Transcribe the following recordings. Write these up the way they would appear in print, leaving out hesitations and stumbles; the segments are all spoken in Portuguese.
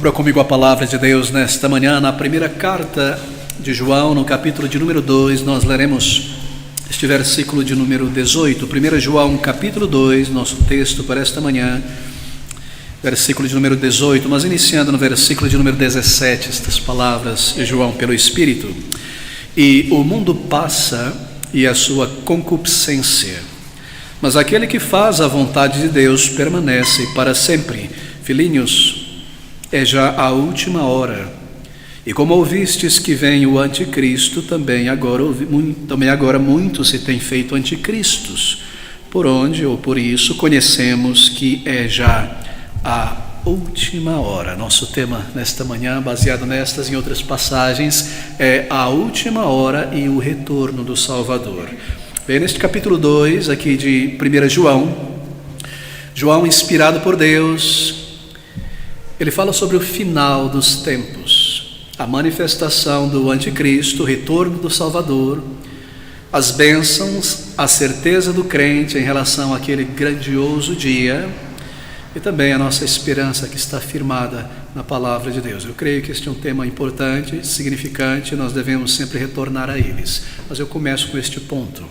Abra comigo a palavra de Deus nesta manhã, na primeira carta de João, no capítulo de número 2, nós leremos este versículo de número 18. 1 João, capítulo 2, nosso texto para esta manhã, versículo de número 18, mas iniciando no versículo de número 17, estas palavras de João pelo Espírito. E o mundo passa e a sua concupiscência, mas aquele que faz a vontade de Deus permanece para sempre. Filhinhos, é já a última hora. E como ouvistes que vem o anticristo, também agora muitos se têm feito anticristos. Por onde ou por isso conhecemos que é já a última hora. Nosso tema nesta manhã, baseado nestas e em outras passagens, é a última hora e o retorno do Salvador. Bem, neste capítulo 2 aqui de 1 João, inspirado por Deus, ele fala sobre o final dos tempos, a manifestação do anticristo, o retorno do Salvador, as bênçãos, a certeza do crente em relação àquele grandioso dia e também a nossa esperança que está firmada na palavra de Deus. Eu creio que este é um tema importante, significante, nós devemos sempre retornar a eles. Mas eu começo com este ponto.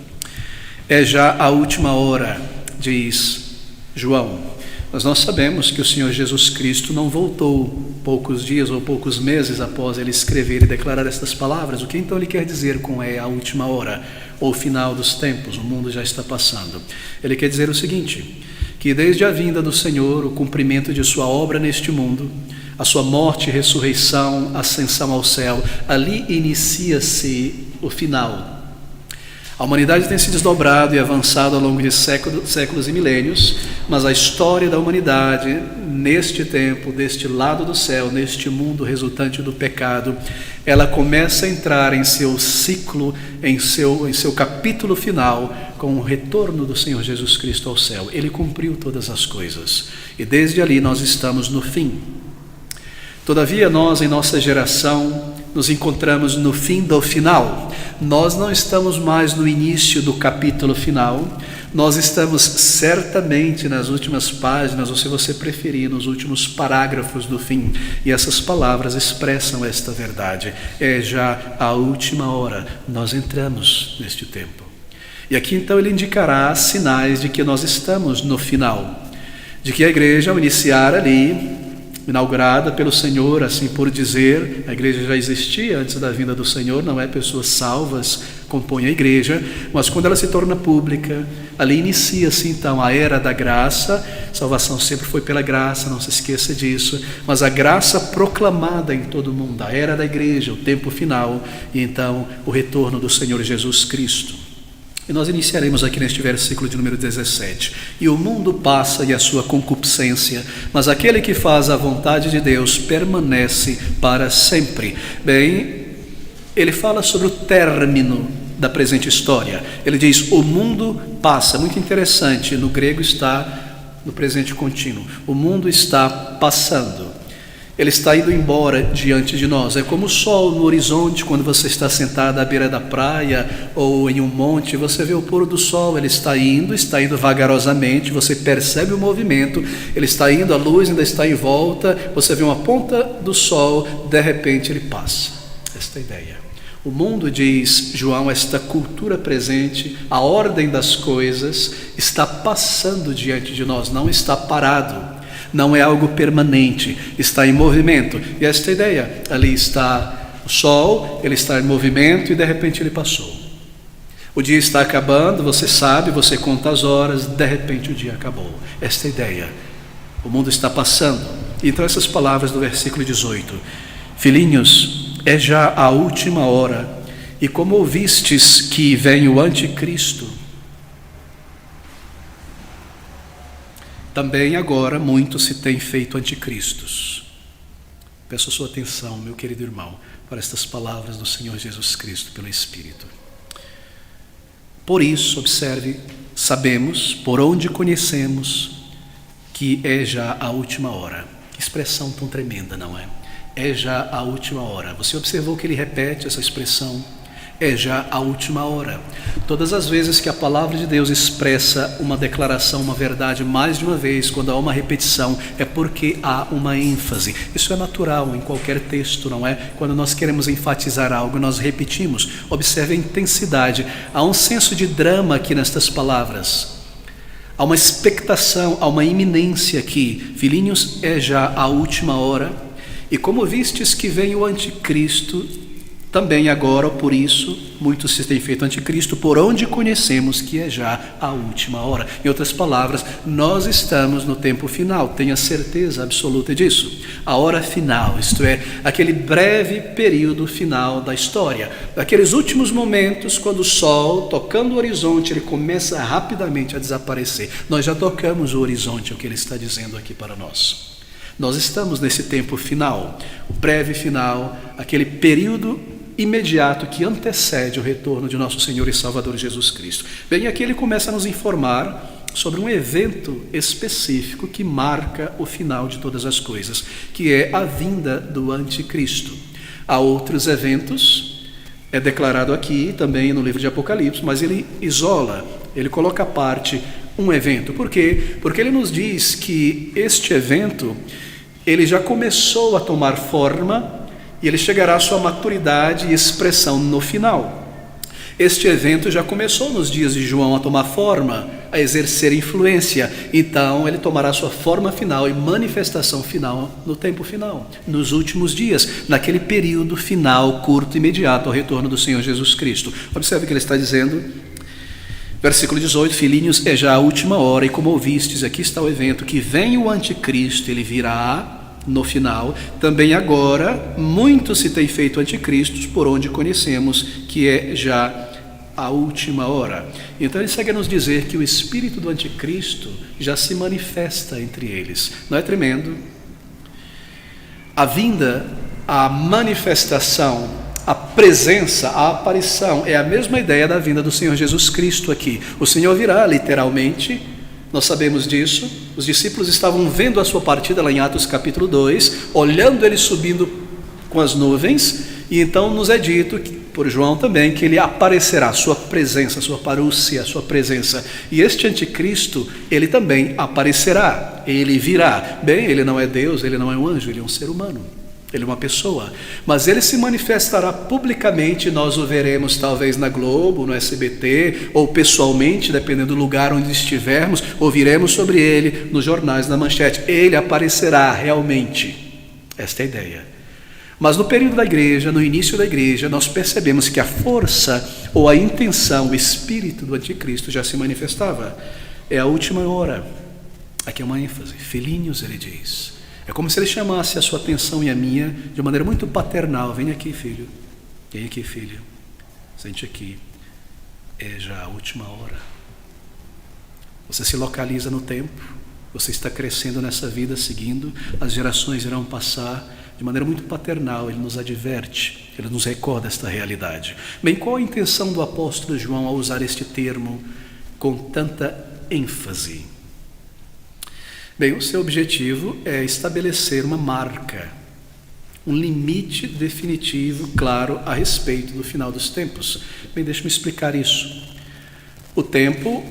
É já a última hora, diz João. Mas nós sabemos que o Senhor Jesus Cristo não voltou poucos dias ou poucos meses após ele escrever e declarar estas palavras. O que então ele quer dizer com é a última hora, ou o final dos tempos, o mundo já está passando? Ele quer dizer o seguinte, que desde a vinda do Senhor, o cumprimento de sua obra neste mundo, a sua morte, ressurreição, ascensão ao céu, ali inicia-se o final. A humanidade tem se desdobrado e avançado ao longo de séculos e milênios, mas a história da humanidade, neste tempo, deste lado do céu, neste mundo resultante do pecado, ela começa a entrar em seu ciclo, em seu capítulo final, com o retorno do Senhor Jesus Cristo ao céu. Ele cumpriu todas as coisas, e desde ali nós estamos no fim. Todavia, nós, em nossa geração, nos encontramos no fim do final. Nós não estamos mais no início do capítulo final, nós estamos certamente nas últimas páginas, ou se você preferir, nos últimos parágrafos do fim. E essas palavras expressam esta verdade. É já a última hora, nós entramos neste tempo. E aqui então ele indicará sinais de que nós estamos no final, de que a igreja, ao iniciar ali, inaugurada pelo Senhor, assim por dizer, a igreja já existia antes da vinda do Senhor, não é pessoas salvas compõem a igreja, mas quando ela se torna pública, ali inicia-se então a era da graça. Salvação sempre foi pela graça, não se esqueça disso, mas a graça proclamada em todo o mundo, a era da igreja, o tempo final, e então o retorno do Senhor Jesus Cristo. E nós iniciaremos aqui neste versículo de número 17. E o mundo passa e a sua concupiscência, mas aquele que faz a vontade de Deus permanece para sempre. Bem, ele fala sobre o término da presente história. Ele diz, o mundo passa. Muito interessante, no grego está no presente contínuo. O mundo está passando. Ele está indo embora diante de nós. É como o sol no horizonte, quando você está sentado à beira da praia ou em um monte, você vê o pôr do sol, ele está indo vagarosamente, você percebe o movimento, ele está indo, a luz ainda está em volta, você vê uma ponta do sol, de repente ele passa. Esta é a ideia. O mundo, diz João, esta cultura presente, a ordem das coisas, está passando diante de nós, não está parado. Não é algo permanente, está em movimento. E esta ideia, ali está o sol, ele está em movimento e de repente ele passou. O dia está acabando, você sabe, você conta as horas, de repente o dia acabou. Esta ideia, o mundo está passando. Então essas palavras do versículo 18. Filhinhos, é já a última hora, e como ouvistes que vem o anticristo, também agora muitos se têm feito anticristos. Peço a sua atenção, meu querido irmão, para estas palavras do Senhor Jesus Cristo pelo Espírito. Por isso, observe, sabemos, por onde conhecemos, que é já a última hora. Que expressão tão tremenda, não é? É já a última hora. Você observou que ele repete essa expressão? é já a última hora. Todas as vezes que a palavra de Deus expressa uma declaração, uma verdade, mais de uma vez, quando há uma repetição, é porque há uma ênfase. Isso é natural em qualquer texto, não é? Quando nós queremos enfatizar algo, nós repetimos. Observe a intensidade. Há um senso de drama aqui nestas palavras. Há uma expectação, há uma iminência aqui. Filhinhos, é já a última hora. E como vistes que vem o anticristo, também agora, por isso, muitos se têm feito anticristo, por onde conhecemos que é já a última hora. Em outras palavras, nós estamos no tempo final, tenha certeza absoluta disso. A hora final, isto é, aquele breve período final da história. Aqueles últimos momentos, quando o sol, tocando o horizonte, ele começa rapidamente a desaparecer. Nós já tocamos o horizonte, é o que ele está dizendo aqui para nós. Nós estamos nesse tempo final, o breve final, aquele período imediato que antecede o retorno de nosso Senhor e Salvador Jesus Cristo. Bem, aqui ele começa a nos informar sobre um evento específico que marca o final de todas as coisas, que é a vinda do anticristo. Há outros eventos, é declarado aqui também no livro de Apocalipse, mas ele isola, ele coloca à parte um evento. Por quê? Porque ele nos diz que este evento, ele já começou a tomar forma e ele chegará à sua maturidade e expressão no final. Este evento já começou nos dias de João a tomar forma, a exercer influência. Então ele tomará sua forma final e manifestação final no tempo final, nos últimos dias, naquele período final, curto, imediato ao retorno do Senhor Jesus Cristo. Observe o que ele está dizendo. Versículo 18, filhinhos, é já a última hora, e como ouvistes, aqui está o evento, que vem o anticristo, ele virá no final. Também agora, muitos se têm feito anticristos, por onde conhecemos que é já a última hora. Então ele segue a nos dizer que o espírito do anticristo já se manifesta entre eles. Não é tremendo? A vinda, a manifestação, a presença, a aparição, é a mesma ideia da vinda do Senhor Jesus Cristo aqui. O Senhor virá, literalmente, nós sabemos disso. Os discípulos estavam vendo a sua partida lá em Atos capítulo 2, olhando ele subindo com as nuvens, e então nos é dito, por João também, que ele aparecerá, a sua presença, a sua parúcia, a sua presença. E este anticristo, ele também aparecerá, ele virá. Bem, ele não é Deus, ele não é um anjo, ele é um ser humano. Ele é uma pessoa, mas ele se manifestará publicamente. Nós o veremos talvez na Globo, no SBT, ou pessoalmente, dependendo do lugar onde estivermos, ouviremos sobre ele nos jornais, na manchete. Ele aparecerá realmente. Esta é a ideia. Mas no período da igreja, no início da igreja, nós percebemos que a força ou a intenção, o espírito do anticristo já se manifestava. É a última hora. Aqui é uma ênfase. Filhinhos, ele diz. É como se ele chamasse a sua atenção e a minha de maneira muito paternal. Vem aqui, filho. Vem aqui, filho. Sente aqui. É já a última hora. Você se localiza no tempo. Você está crescendo nessa vida, seguindo. As gerações irão passar. De maneira muito paternal, ele nos adverte. Ele nos recorda esta realidade. Bem, qual a intenção do apóstolo João ao usar este termo com tanta ênfase? Bem, o seu objetivo é estabelecer uma marca, um limite definitivo, claro, a respeito do final dos tempos. Bem, deixe-me explicar isso. O tempo,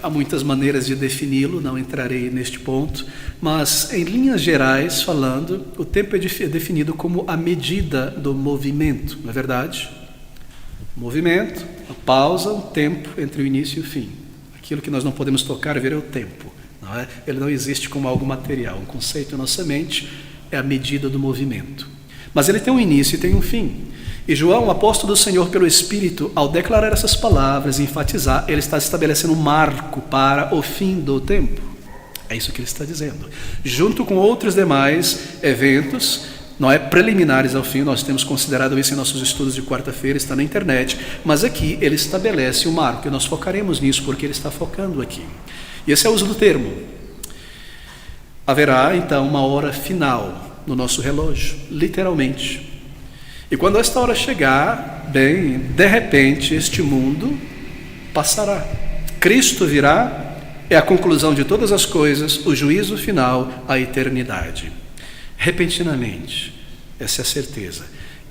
há muitas maneiras de defini-lo, não entrarei neste ponto, mas em linhas gerais falando, o tempo é definido como a medida do movimento, não é verdade? Movimento, a pausa, um tempo entre o início e o fim. Aquilo que nós não podemos tocar, ver é o tempo. Não é? Ele não existe como algo material. Um conceito na nossa mente é a medida do movimento. Mas ele tem um início e tem um fim. E João, o apóstolo do Senhor pelo Espírito, ao declarar essas palavras e enfatizar, ele está estabelecendo um marco para o fim do tempo. É isso que ele está dizendo. Junto com outros demais eventos, não é, preliminares ao fim, nós temos considerado isso em nossos estudos de quarta-feira, está na internet, mas aqui ele estabelece um marco, e nós focaremos nisso porque ele está focando aqui. E esse é o uso do termo. Haverá, então, uma hora final no nosso relógio, literalmente. E quando esta hora chegar, bem, de repente, este mundo passará. Cristo virá, é a conclusão de todas as coisas, o juízo final, a eternidade. Repentinamente, essa é a certeza.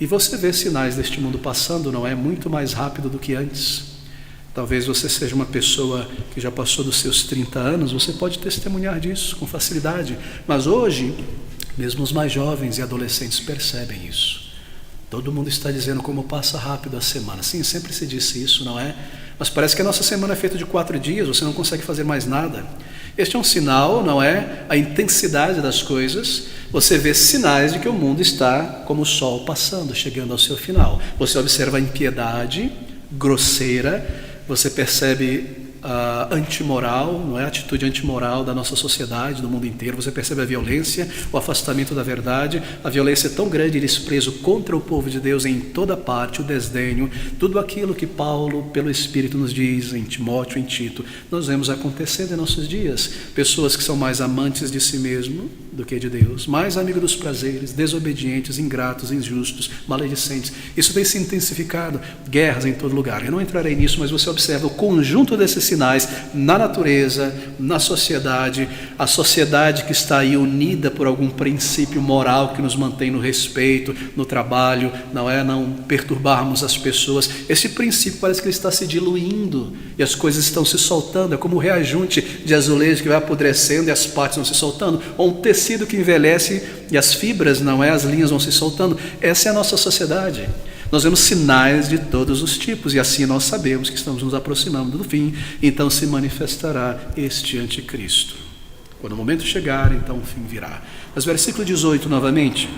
E você vê sinais deste mundo passando, não é? Muito mais rápido do que antes. Talvez você seja uma pessoa que já passou dos seus 30 anos, você pode testemunhar disso com facilidade. Mas hoje, mesmo os mais jovens e adolescentes percebem isso. Todo mundo está dizendo como passa rápido a semana. Sim, sempre se disse isso, não é? Mas parece que a nossa semana é feita de 4 dias, você não consegue fazer mais nada. Este é um sinal, não é? A intensidade das coisas. Você vê sinais de que o mundo está como o sol passando, chegando ao seu final. Você observa a impiedade grosseira, você percebe a antimoral, não é? A atitude antimoral da nossa sociedade, do mundo inteiro. Você percebe a violência, o afastamento da verdade. A violência é tão grande e desprezo contra o povo de Deus em toda parte, o desdenho, tudo aquilo que Paulo, pelo Espírito, nos diz em Timóteo, em Tito, nós vemos acontecendo em nossos dias. Pessoas que são mais amantes de si mesmo do que de Deus, mais amigos dos prazeres, desobedientes, ingratos, injustos, maledicentes. Isso tem se intensificado, guerras em todo lugar. Eu não entrarei nisso, mas você observa o conjunto desses sinais na natureza, na sociedade, a sociedade que está aí unida por algum princípio moral que nos mantém no respeito, no trabalho, não é? Não perturbarmos as pessoas. Esse princípio parece que ele está se diluindo e as coisas estão se soltando. É como o reajunte de azulejo que vai apodrecendo e as partes vão se soltando, ou um tecido que envelhece e as fibras, não é? As linhas vão se soltando. Essa é a nossa sociedade. Nós vemos sinais de todos os tipos e assim nós sabemos que estamos nos aproximando do fim. Então se manifestará este anticristo. Quando o momento chegar, então o fim virá. Mas versículo 18 novamente.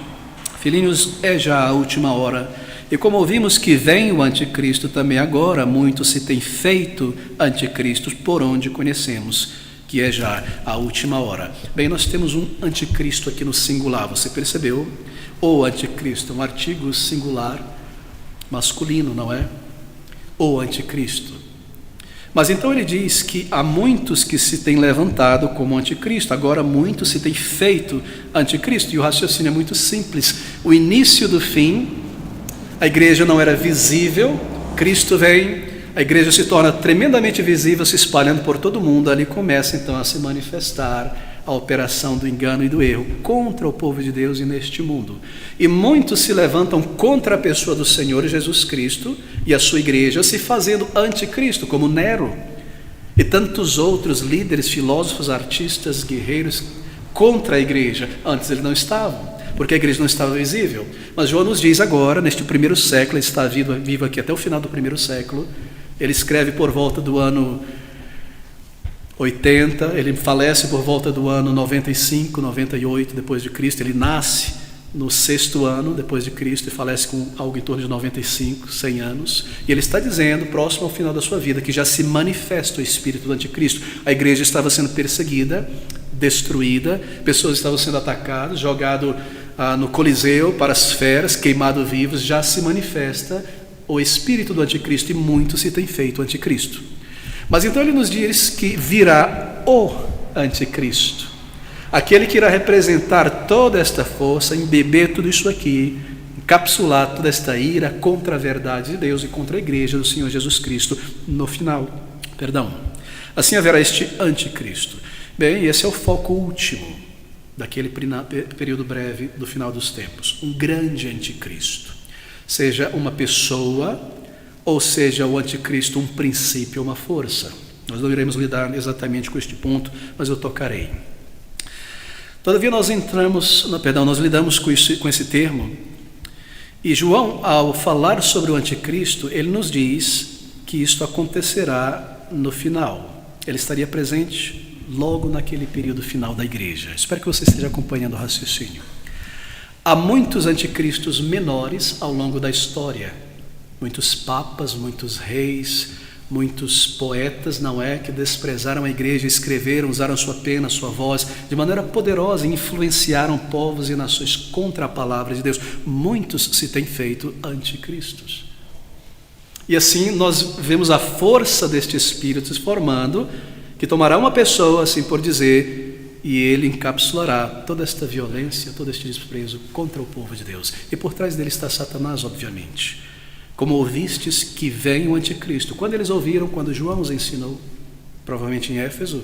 Filhinhos, é já a última hora. E como ouvimos que vem o anticristo, também agora muito se tem feito anticristos por onde conhecemos que é já a última hora. Bem, nós temos um anticristo aqui no singular, você percebeu? O anticristo, um artigo singular masculino, não é? O anticristo. Mas então ele diz que há muitos que se têm levantado como anticristo, agora muitos se têm feito anticristo, e o raciocínio é muito simples. O início do fim, a igreja não era visível, Cristo vem, a igreja se torna tremendamente visível, se espalhando por todo mundo, ali começa então a se manifestar a operação do engano e do erro contra o povo de Deus e neste mundo. E muitos se levantam contra a pessoa do Senhor Jesus Cristo e a sua igreja, se fazendo anticristo, como Nero e tantos outros líderes, filósofos, artistas, guerreiros contra a igreja. Antes eles não estavam, porque a igreja não estava visível. Mas João nos diz agora, neste primeiro século, ele está vivo aqui até o final do primeiro século, ele escreve por volta do ano 80, ele falece por volta do ano 95, 98 depois de Cristo, ele nasce no 6º ano depois de Cristo e falece com algo em torno de 95, 100 anos, e ele está dizendo, próximo ao final da sua vida, que já se manifesta o espírito do anticristo. A igreja estava sendo perseguida, destruída, pessoas estavam sendo atacadas, jogado no Coliseu para as feras, queimado vivos, já se manifesta o espírito do anticristo e muito se tem feito anticristo. Mas então ele nos diz que virá o anticristo, aquele que irá representar toda esta força, embeber tudo isso aqui, encapsular toda esta ira contra a verdade de Deus e contra a igreja do Senhor Jesus Cristo no final. Assim haverá este anticristo. Bem, esse é o foco último daquele período breve do final dos tempos, um grande anticristo, seja uma pessoa, ou seja o anticristo um princípio, uma força. Nós não iremos lidar exatamente com este ponto, mas eu tocarei. Todavia nós lidamos com esse termo, e João, ao falar sobre o anticristo, ele nos diz que isto acontecerá no final. Ele estaria presente logo naquele período final da igreja. Espero que você esteja acompanhando o raciocínio. Há muitos anticristos menores ao longo da história, muitos papas, muitos reis, muitos poetas, não é, que desprezaram a igreja, escreveram, usaram sua pena, sua voz, de maneira poderosa, e influenciaram povos e nações contra a palavra de Deus. Muitos se têm feito anticristos. E assim nós vemos a força deste espírito se formando, que tomará uma pessoa, assim por dizer, e ele encapsulará toda esta violência, todo este desprezo contra o povo de Deus. E por trás dele está Satanás, obviamente. Como ouvistes que vem o anticristo. Quando eles ouviram, quando João os ensinou, provavelmente em Éfeso,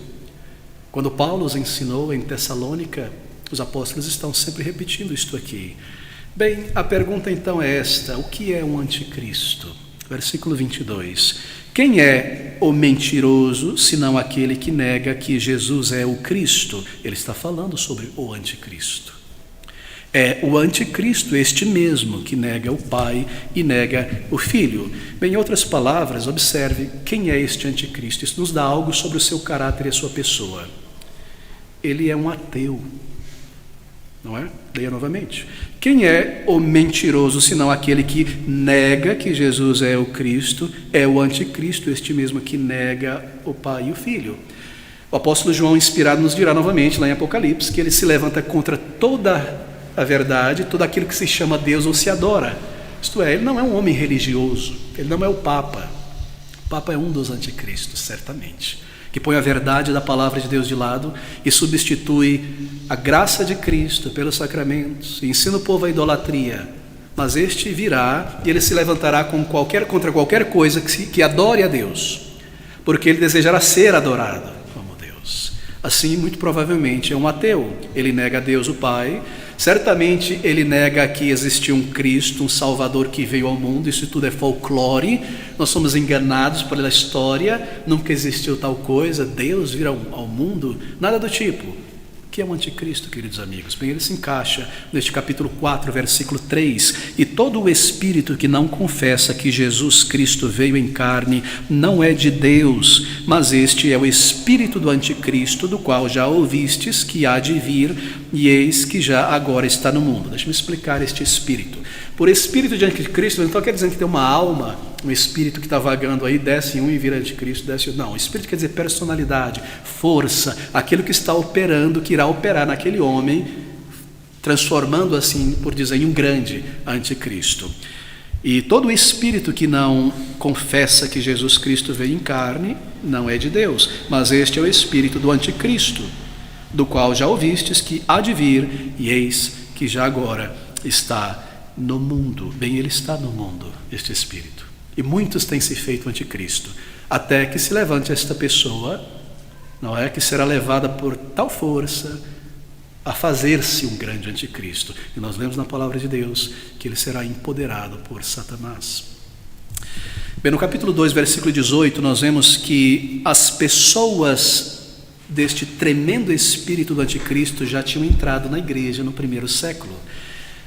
quando Paulo os ensinou em Tessalônica, os apóstolos estão sempre repetindo isto aqui. Bem, a pergunta então é esta: o que é um anticristo? Versículo 22. Quem é o mentiroso, senão aquele que nega que Jesus é o Cristo? Ele está falando sobre o anticristo. É o anticristo este mesmo que nega o Pai e nega o Filho. Bem, em outras palavras, observe quem é este anticristo. Isso nos dá algo sobre o seu caráter e a sua pessoa. Ele é um ateu, não é? Leia novamente. Quem é o mentiroso, senão aquele que nega que Jesus é o Cristo? É o anticristo, este mesmo que nega o Pai e o Filho. O apóstolo João, inspirado, nos dirá novamente, lá em Apocalipse, que ele se levanta contra toda a verdade, tudo aquilo que se chama Deus ou se adora. Isto é, ele não é um homem religioso, ele não é o Papa. O Papa é um dos anticristos, certamente, que põe a verdade da palavra de Deus de lado e substitui a graça de Cristo pelos sacramentos, e ensina o povo a idolatria. Mas este virá e ele se levantará contra qualquer coisa que adore a Deus, porque ele desejará ser adorado como Deus. Assim, muito provavelmente é um ateu. Ele nega a Deus o Pai. Certamente ele nega que existiu um Cristo, um Salvador que veio ao mundo. Isso tudo é folclore. Nós somos enganados pela história. Nunca existiu tal coisa. Deus vir ao mundo. Nada do tipo. O que é o anticristo, queridos amigos? Bem, ele se encaixa neste capítulo 4, versículo 3. E todo o espírito que não confessa que Jesus Cristo veio em carne não é de Deus, mas este é o espírito do anticristo, do qual já ouvistes que há de vir, e eis que já agora está no mundo. Deixa-me explicar este espírito. Por espírito de anticristo, então quer dizer que tem uma alma, um espírito que está vagando aí, desce um e vira anticristo, desce outro. Não, espírito quer dizer personalidade, força, aquilo que está operando, que irá operar naquele homem, transformando assim, por dizer, em um grande anticristo. E todo espírito que não confessa que Jesus Cristo veio em carne, não é de Deus, mas este é o espírito do anticristo, do qual já ouvistes que há de vir, e eis que já agora está no mundo. Bem, ele está no mundo, este espírito. E muitos têm se feito anticristo, até que se levante esta pessoa, não é, que será levada por tal força a fazer-se um grande anticristo. E nós lemos na palavra de Deus que ele será empoderado por Satanás. Bem, no capítulo 2, versículo 18, nós vemos que as pessoas deste tremendo espírito do anticristo já tinham entrado na igreja no primeiro século.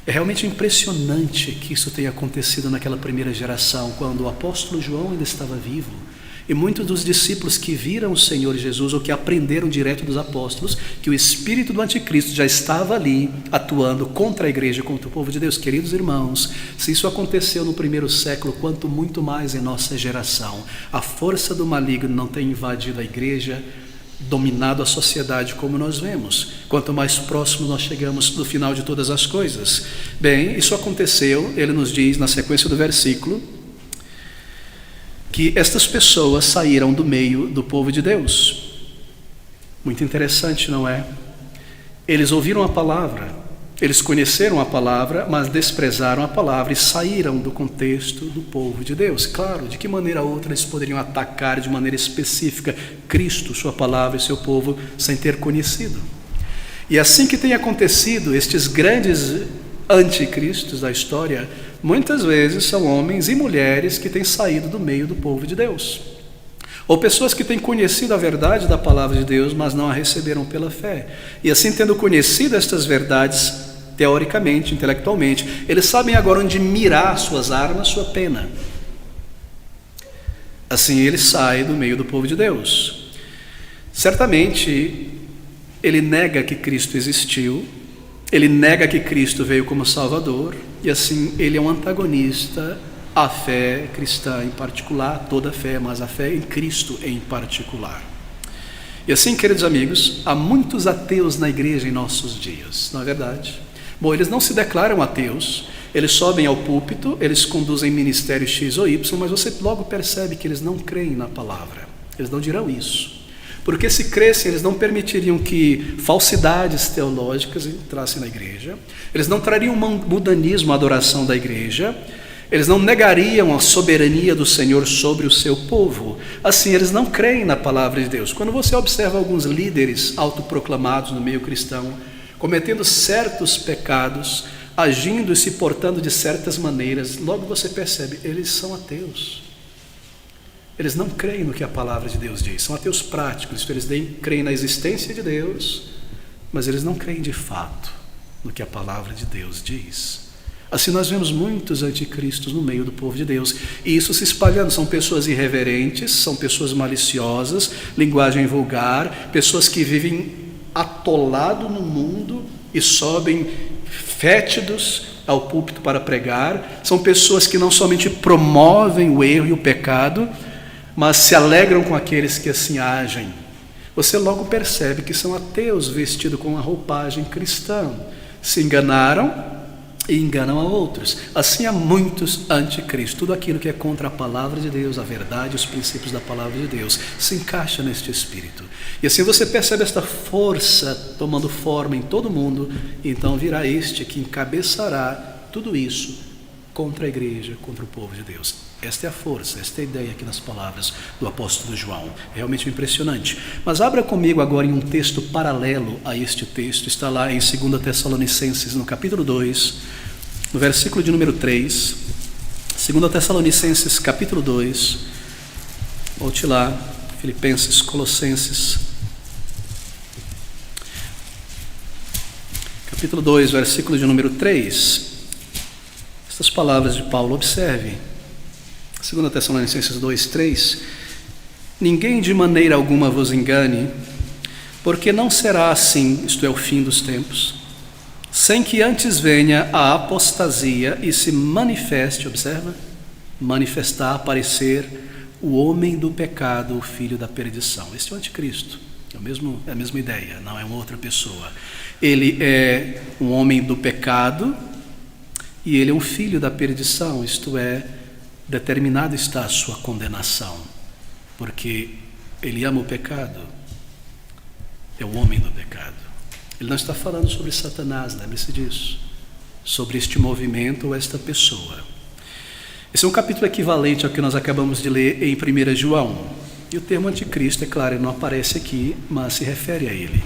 É realmente impressionante que isso tenha acontecido naquela primeira geração, quando o apóstolo João ainda estava vivo. E muitos dos discípulos que viram o Senhor Jesus, ou que aprenderam direto dos apóstolos, que o espírito do anticristo já estava ali, atuando contra a igreja, contra o povo de Deus. Queridos irmãos, se isso aconteceu no primeiro século, quanto muito mais em nossa geração. A força do maligno não tem invadido a igreja, dominado a sociedade como nós vemos, quanto mais próximo nós chegamos do final de todas as coisas. Bem, isso aconteceu, ele nos diz na sequência do versículo, que estas pessoas saíram do meio do povo de Deus. Muito interessante, não é? Eles ouviram a palavra, eles conheceram a palavra, mas desprezaram a palavra e saíram do contexto do povo de Deus. Claro, de que maneira ou outra eles poderiam atacar de maneira específica Cristo, sua palavra e seu povo, sem ter conhecido? E assim que tem acontecido, estes grandes anticristos da história, muitas vezes são homens e mulheres que têm saído do meio do povo de Deus. Ou pessoas que têm conhecido a verdade da palavra de Deus, mas não a receberam pela fé. E assim, tendo conhecido estas verdades, teoricamente, intelectualmente, eles sabem agora onde mirar suas armas, sua pena. Assim, ele sai do meio do povo de Deus. Certamente, ele nega que Cristo existiu, ele nega que Cristo veio como Salvador, e assim, ele é um antagonista à fé cristã em particular, toda a fé, mas a fé em Cristo em particular. E assim, queridos amigos, há muitos ateus na igreja em nossos dias, não é verdade? Bom, eles não se declaram ateus, eles sobem ao púlpito, eles conduzem ministério X ou Y, mas você logo percebe que eles não creem na palavra, eles não dirão isso. Porque se crescem, eles não permitiriam que falsidades teológicas entrassem na igreja, eles não trariam mundanismo à adoração da igreja, eles não negariam a soberania do Senhor sobre o seu povo. Assim, eles não creem na palavra de Deus. Quando você observa alguns líderes autoproclamados no meio cristão, cometendo certos pecados, agindo e se portando de certas maneiras, logo você percebe, eles são ateus. Eles não creem no que a palavra de Deus diz, são ateus práticos, eles creem na existência de Deus, mas eles não creem de fato no que a palavra de Deus diz. Assim nós vemos muitos anticristos no meio do povo de Deus, e isso se espalhando, são pessoas irreverentes, são pessoas maliciosas, linguagem vulgar, pessoas que vivem atolado no mundo e sobem fétidos ao púlpito para pregar, são pessoas que não somente promovem o erro e o pecado, mas se alegram com aqueles que assim agem. Você logo percebe que são ateus vestidos com a roupagem cristã, se enganaram e enganam a outros. Assim há muitos anticristos. Tudo aquilo que é contra a palavra de Deus, a verdade, os princípios da palavra de Deus, se encaixa neste espírito. E assim você percebe esta força tomando forma em todo mundo, e então virá este que encabeçará tudo isso contra a igreja, contra o povo de Deus. Esta é a força, esta é a ideia aqui nas palavras do apóstolo João. Realmente impressionante. Mas abra comigo agora em um texto paralelo a este texto. Está lá em 2 Tessalonicenses, no capítulo 2, no versículo de número 3. 2 Tessalonicenses, capítulo 2. Volte lá, Filipenses, Colossenses. Capítulo 2, versículo de número 3. Estas palavras de Paulo, observe. 2 Tessalonicenses 2, 3. Ninguém de maneira alguma vos engane, porque não será assim, isto é, o fim dos tempos, sem que antes venha a apostasia e se manifeste, observa, manifestar, aparecer o homem do pecado, o filho da perdição. Este é o anticristo, é a mesma ideia, não é uma outra pessoa. Ele é um homem do pecado e ele é um filho da perdição, isto é, determinada está a sua condenação, porque ele ama o pecado, é o homem do pecado. Ele não está falando sobre Satanás, lembre-se disso, sobre este movimento ou esta pessoa. Esse é um capítulo equivalente ao que nós acabamos de ler em 1 João, e o termo anticristo, é claro, ele não aparece aqui, mas se refere a ele.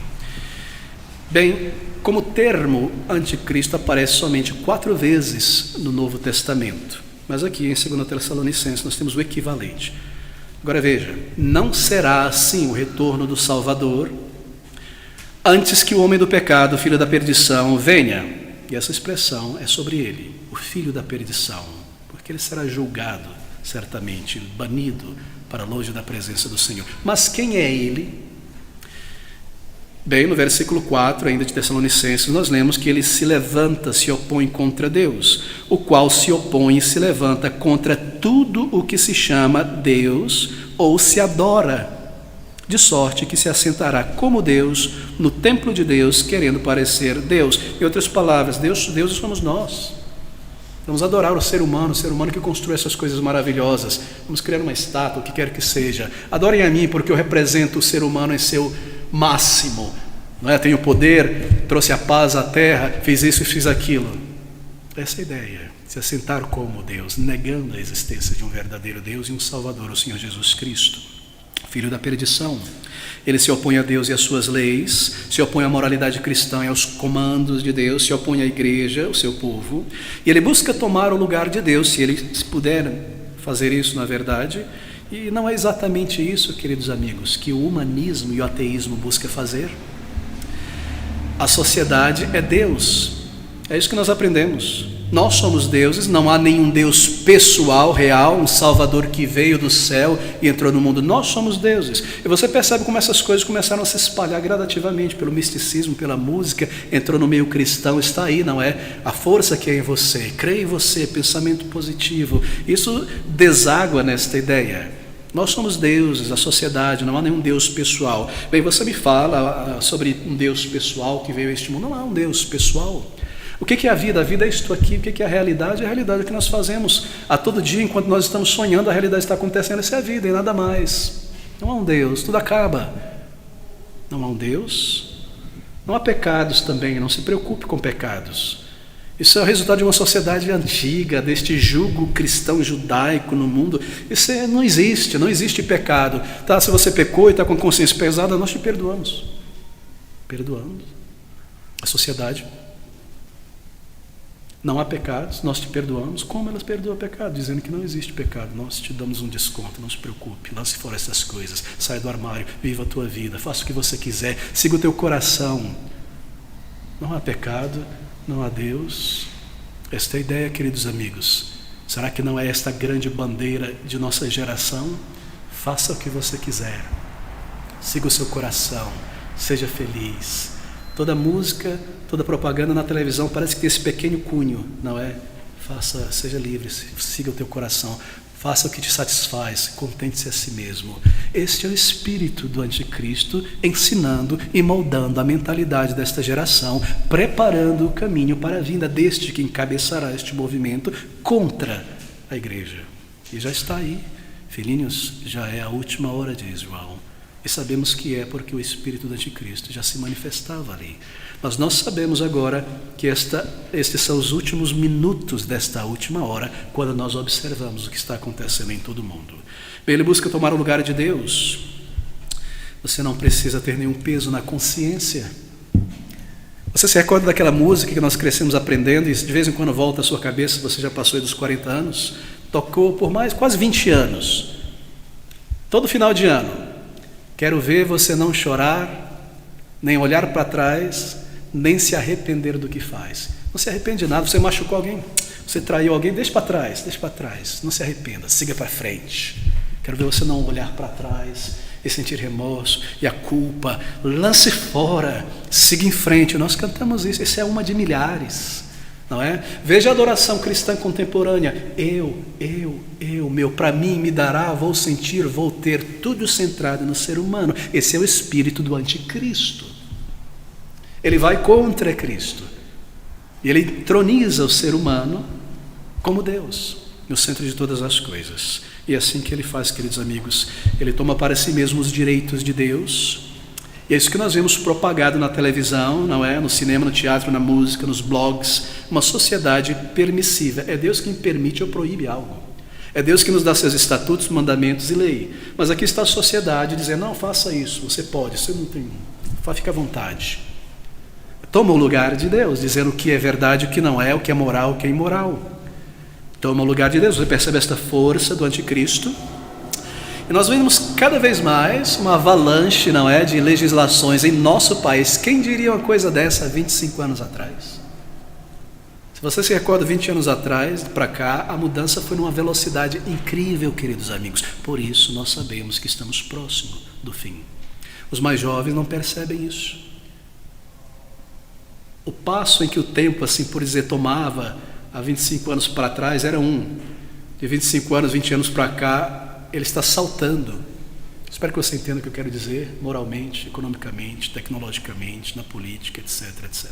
Bem, como termo anticristo aparece somente 4 vezes no Novo Testamento, mas aqui em 2 Tessalonicenses nós temos o equivalente. Agora veja, não será assim o retorno do Salvador antes que o homem do pecado, filho da perdição, venha. E essa expressão é sobre ele, o filho da perdição, porque ele será julgado, certamente, banido para longe da presença do Senhor. Mas quem é ele? Bem, no versículo 4, ainda de Tessalonicenses, nós lemos que ele se levanta, se opõe contra Deus, o qual se opõe e se levanta contra tudo o que se chama Deus ou se adora, de sorte que se assentará como Deus no templo de Deus, querendo parecer Deus. Em outras palavras, Deus somos nós. Vamos adorar o ser humano que construiu essas coisas maravilhosas. Vamos criar uma estátua, o que quer que seja. Adorem a mim, porque eu represento o ser humano em seu máximo, não é? Tenho poder, trouxe a paz à terra, fiz isso e fiz aquilo. Essa é a ideia, se assentar como Deus, negando a existência de um verdadeiro Deus e um Salvador, o Senhor Jesus Cristo, filho da perdição. Ele se opõe a Deus e às suas leis, se opõe à moralidade cristã e aos comandos de Deus, se opõe à igreja, o seu povo, e ele busca tomar o lugar de Deus, se ele puder fazer isso na verdade. E não é exatamente isso, queridos amigos, que o humanismo e o ateísmo buscam fazer. A sociedade é Deus, é isso que nós aprendemos. Nós somos deuses, não há nenhum Deus pessoal, real, um Salvador que veio do céu e entrou no mundo. Nós somos deuses. E você percebe como essas coisas começaram a se espalhar gradativamente pelo misticismo, pela música, entrou no meio cristão, está aí, não é? A força que é em você, crê em você, pensamento positivo. Isso deságua nesta ideia. Nós somos deuses, a sociedade, não há nenhum Deus pessoal. Bem, você me fala sobre um Deus pessoal que veio a este mundo. Não há um Deus pessoal. O que é a vida? A vida é isto aqui. O que é a realidade? É a realidade que nós fazemos a todo dia, enquanto nós estamos sonhando, a realidade está acontecendo. Essa é a vida e nada mais. Não há um Deus, tudo acaba. Não há um Deus. Não há pecados também, não se preocupe com pecados. Isso é o resultado de uma sociedade antiga, deste jugo cristão judaico no mundo. Isso não existe pecado. Tá, se você pecou e está com consciência pesada, nós te perdoamos. Perdoamos. A sociedade Não há pecados, nós te perdoamos. Como elas perdoam o pecado? Dizendo que não existe pecado. Nós te damos um desconto, não se preocupe. Lance fora essas coisas. Sai do armário, viva a tua vida. Faça o que você quiser. Siga o teu coração. Não há pecado, não há Deus. Esta é a ideia, queridos amigos. Será que não é esta grande bandeira de nossa geração? Faça o que você quiser. Siga o seu coração. Seja feliz. Toda música, toda propaganda na televisão parece que tem esse pequeno cunho, não é? Seja livre, siga o teu coração, faça o que te satisfaz, contente-se a si mesmo. Este é o espírito do anticristo, ensinando e moldando a mentalidade desta geração, preparando o caminho para a vinda deste que encabeçará este movimento contra a igreja. E já está aí, filhinhos, já é a última hora, diz João. E sabemos que é porque o espírito do anticristo já se manifestava ali. Mas nós sabemos agora que estes são os últimos minutos desta última hora, quando nós observamos o que está acontecendo em todo o mundo. Bem, ele busca tomar o lugar de Deus. Você não precisa ter nenhum peso na consciência. Você se recorda daquela música que nós crescemos aprendendo e de vez em quando volta à sua cabeça, você já passou aí dos 40 anos, tocou por quase 20 anos, todo final de ano. Quero ver você não chorar, nem olhar para trás, nem se arrepender do que faz. Não se arrepende de nada. Você machucou alguém, você traiu alguém, deixa para trás, não se arrependa, siga para frente. Quero ver você não olhar para trás e sentir remorso e a culpa. Lance fora, siga em frente. Nós cantamos isso, essa é uma de milhares, não é? Veja a adoração cristã contemporânea. Meu, para mim, me dará, vou sentir, vou ter, tudo centrado no ser humano. Esse é o espírito do anticristo. Ele vai contra Cristo. E ele entroniza o ser humano como Deus, no centro de todas as coisas. E é assim que ele faz, queridos amigos. Ele toma para si mesmo os direitos de Deus. E é isso que nós vemos propagado na televisão, não é? No cinema, no teatro, na música, nos blogs. Uma sociedade permissiva. É Deus quem permite ou proíbe algo. É Deus que nos dá seus estatutos, mandamentos e lei. Mas aqui está a sociedade dizendo, não, faça isso, você pode, você não tem, fica à vontade. Toma o lugar de Deus, dizendo o que é verdade, o que não é, o que é moral, o que é imoral. Toma o lugar de Deus. Você percebe esta força do anticristo? E nós vemos cada vez mais uma avalanche, não é, de legislações em nosso país. Quem diria uma coisa dessa há 25 anos atrás? Se você se recorda, 20 anos atrás, para cá, a mudança foi numa velocidade incrível, queridos amigos. Por isso, nós sabemos que estamos próximos do fim. Os mais jovens não percebem isso. O passo em que o tempo, assim por dizer, tomava há 25 anos para trás era de 25 anos, 20 anos para cá, ele está saltando. Espero que você entenda o que eu quero dizer, moralmente, economicamente, tecnologicamente, na política, etc, etc.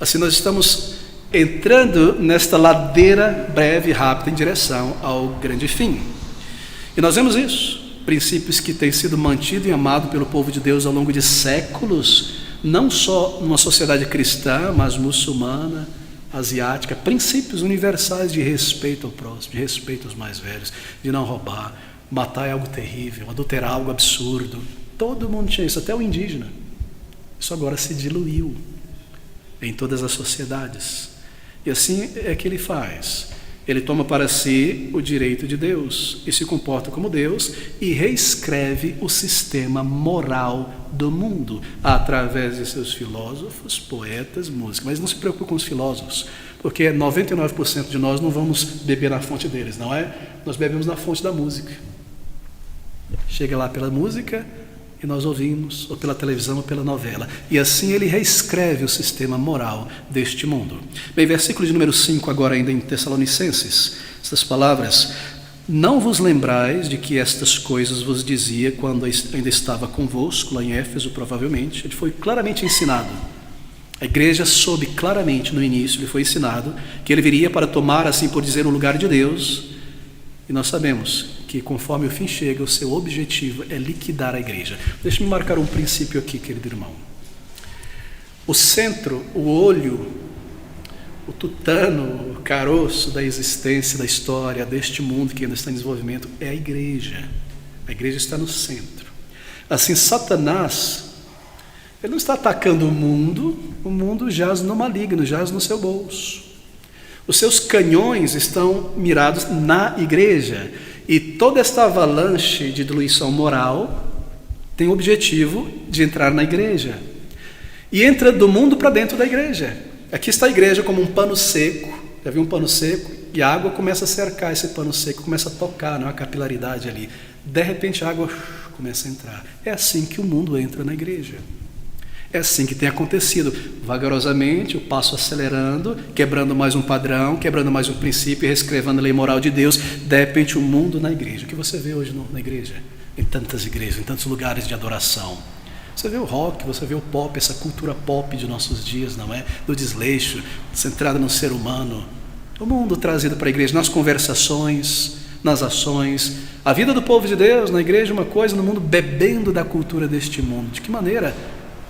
Assim, nós estamos entrando nesta ladeira breve e rápida em direção ao grande fim. E nós vemos isso, princípios que têm sido mantidos e amados pelo povo de Deus ao longo de séculos, não só numa sociedade cristã, mas muçulmana, asiática, princípios universais de respeito ao próximo, de respeito aos mais velhos, de não roubar, matar é algo terrível, adulterar é algo absurdo. Todo mundo tinha isso, até o indígena. Isso agora se diluiu em todas as sociedades. E assim é que ele faz. Ele toma para si o direito de Deus e se comporta como Deus e reescreve o sistema moral do mundo através de seus filósofos, poetas, músicos. Mas não se preocupe com os filósofos, porque 99% de nós não vamos beber na fonte deles, não é? Nós bebemos na fonte da música. Chega lá pela música e nós ouvimos, ou pela televisão ou pela novela. E assim ele reescreve o sistema moral deste mundo. Bem, versículo de número 5, agora ainda em Tessalonicenses, essas palavras: não vos lembrais de que estas coisas vos dizia quando ainda estava convosco, lá em Éfeso, provavelmente. Ele foi claramente ensinado. A igreja soube claramente no início, ele foi ensinado que ele viria para tomar, assim por dizer, o lugar de Deus. E nós sabemos que conforme o fim chega, o seu objetivo é liquidar a igreja. Deixe-me marcar um princípio aqui, querido irmão. O centro, o olho, o tutano, o caroço da existência, da história, deste mundo que ainda está em desenvolvimento, é a igreja. A igreja está no centro. Assim, Satanás, ele não está atacando o mundo jaz no maligno, jaz no seu bolso. Os seus canhões estão mirados na igreja. E toda esta avalanche de diluição moral tem o objetivo de entrar na igreja. E entra do mundo para dentro da igreja. Aqui está a igreja como um pano seco. Já viu um pano seco? E a água começa a cercar esse pano seco, começa a tocar, não é uma capilaridade ali. De repente a água começa a entrar. É assim que o mundo entra na igreja. É assim que tem acontecido, vagarosamente, o passo acelerando, quebrando mais um padrão, quebrando mais um princípio, reescrevendo a lei moral de Deus. De repente o mundo na igreja. O que você vê hoje na igreja? Em tantas igrejas, em tantos lugares de adoração. Você vê o rock, você vê o pop, essa cultura pop de nossos dias, não é? Do desleixo, centrada no ser humano. O mundo trazido para a igreja, nas conversações, nas ações. A vida do povo de Deus na igreja é uma coisa, no mundo bebendo da cultura deste mundo. De que maneira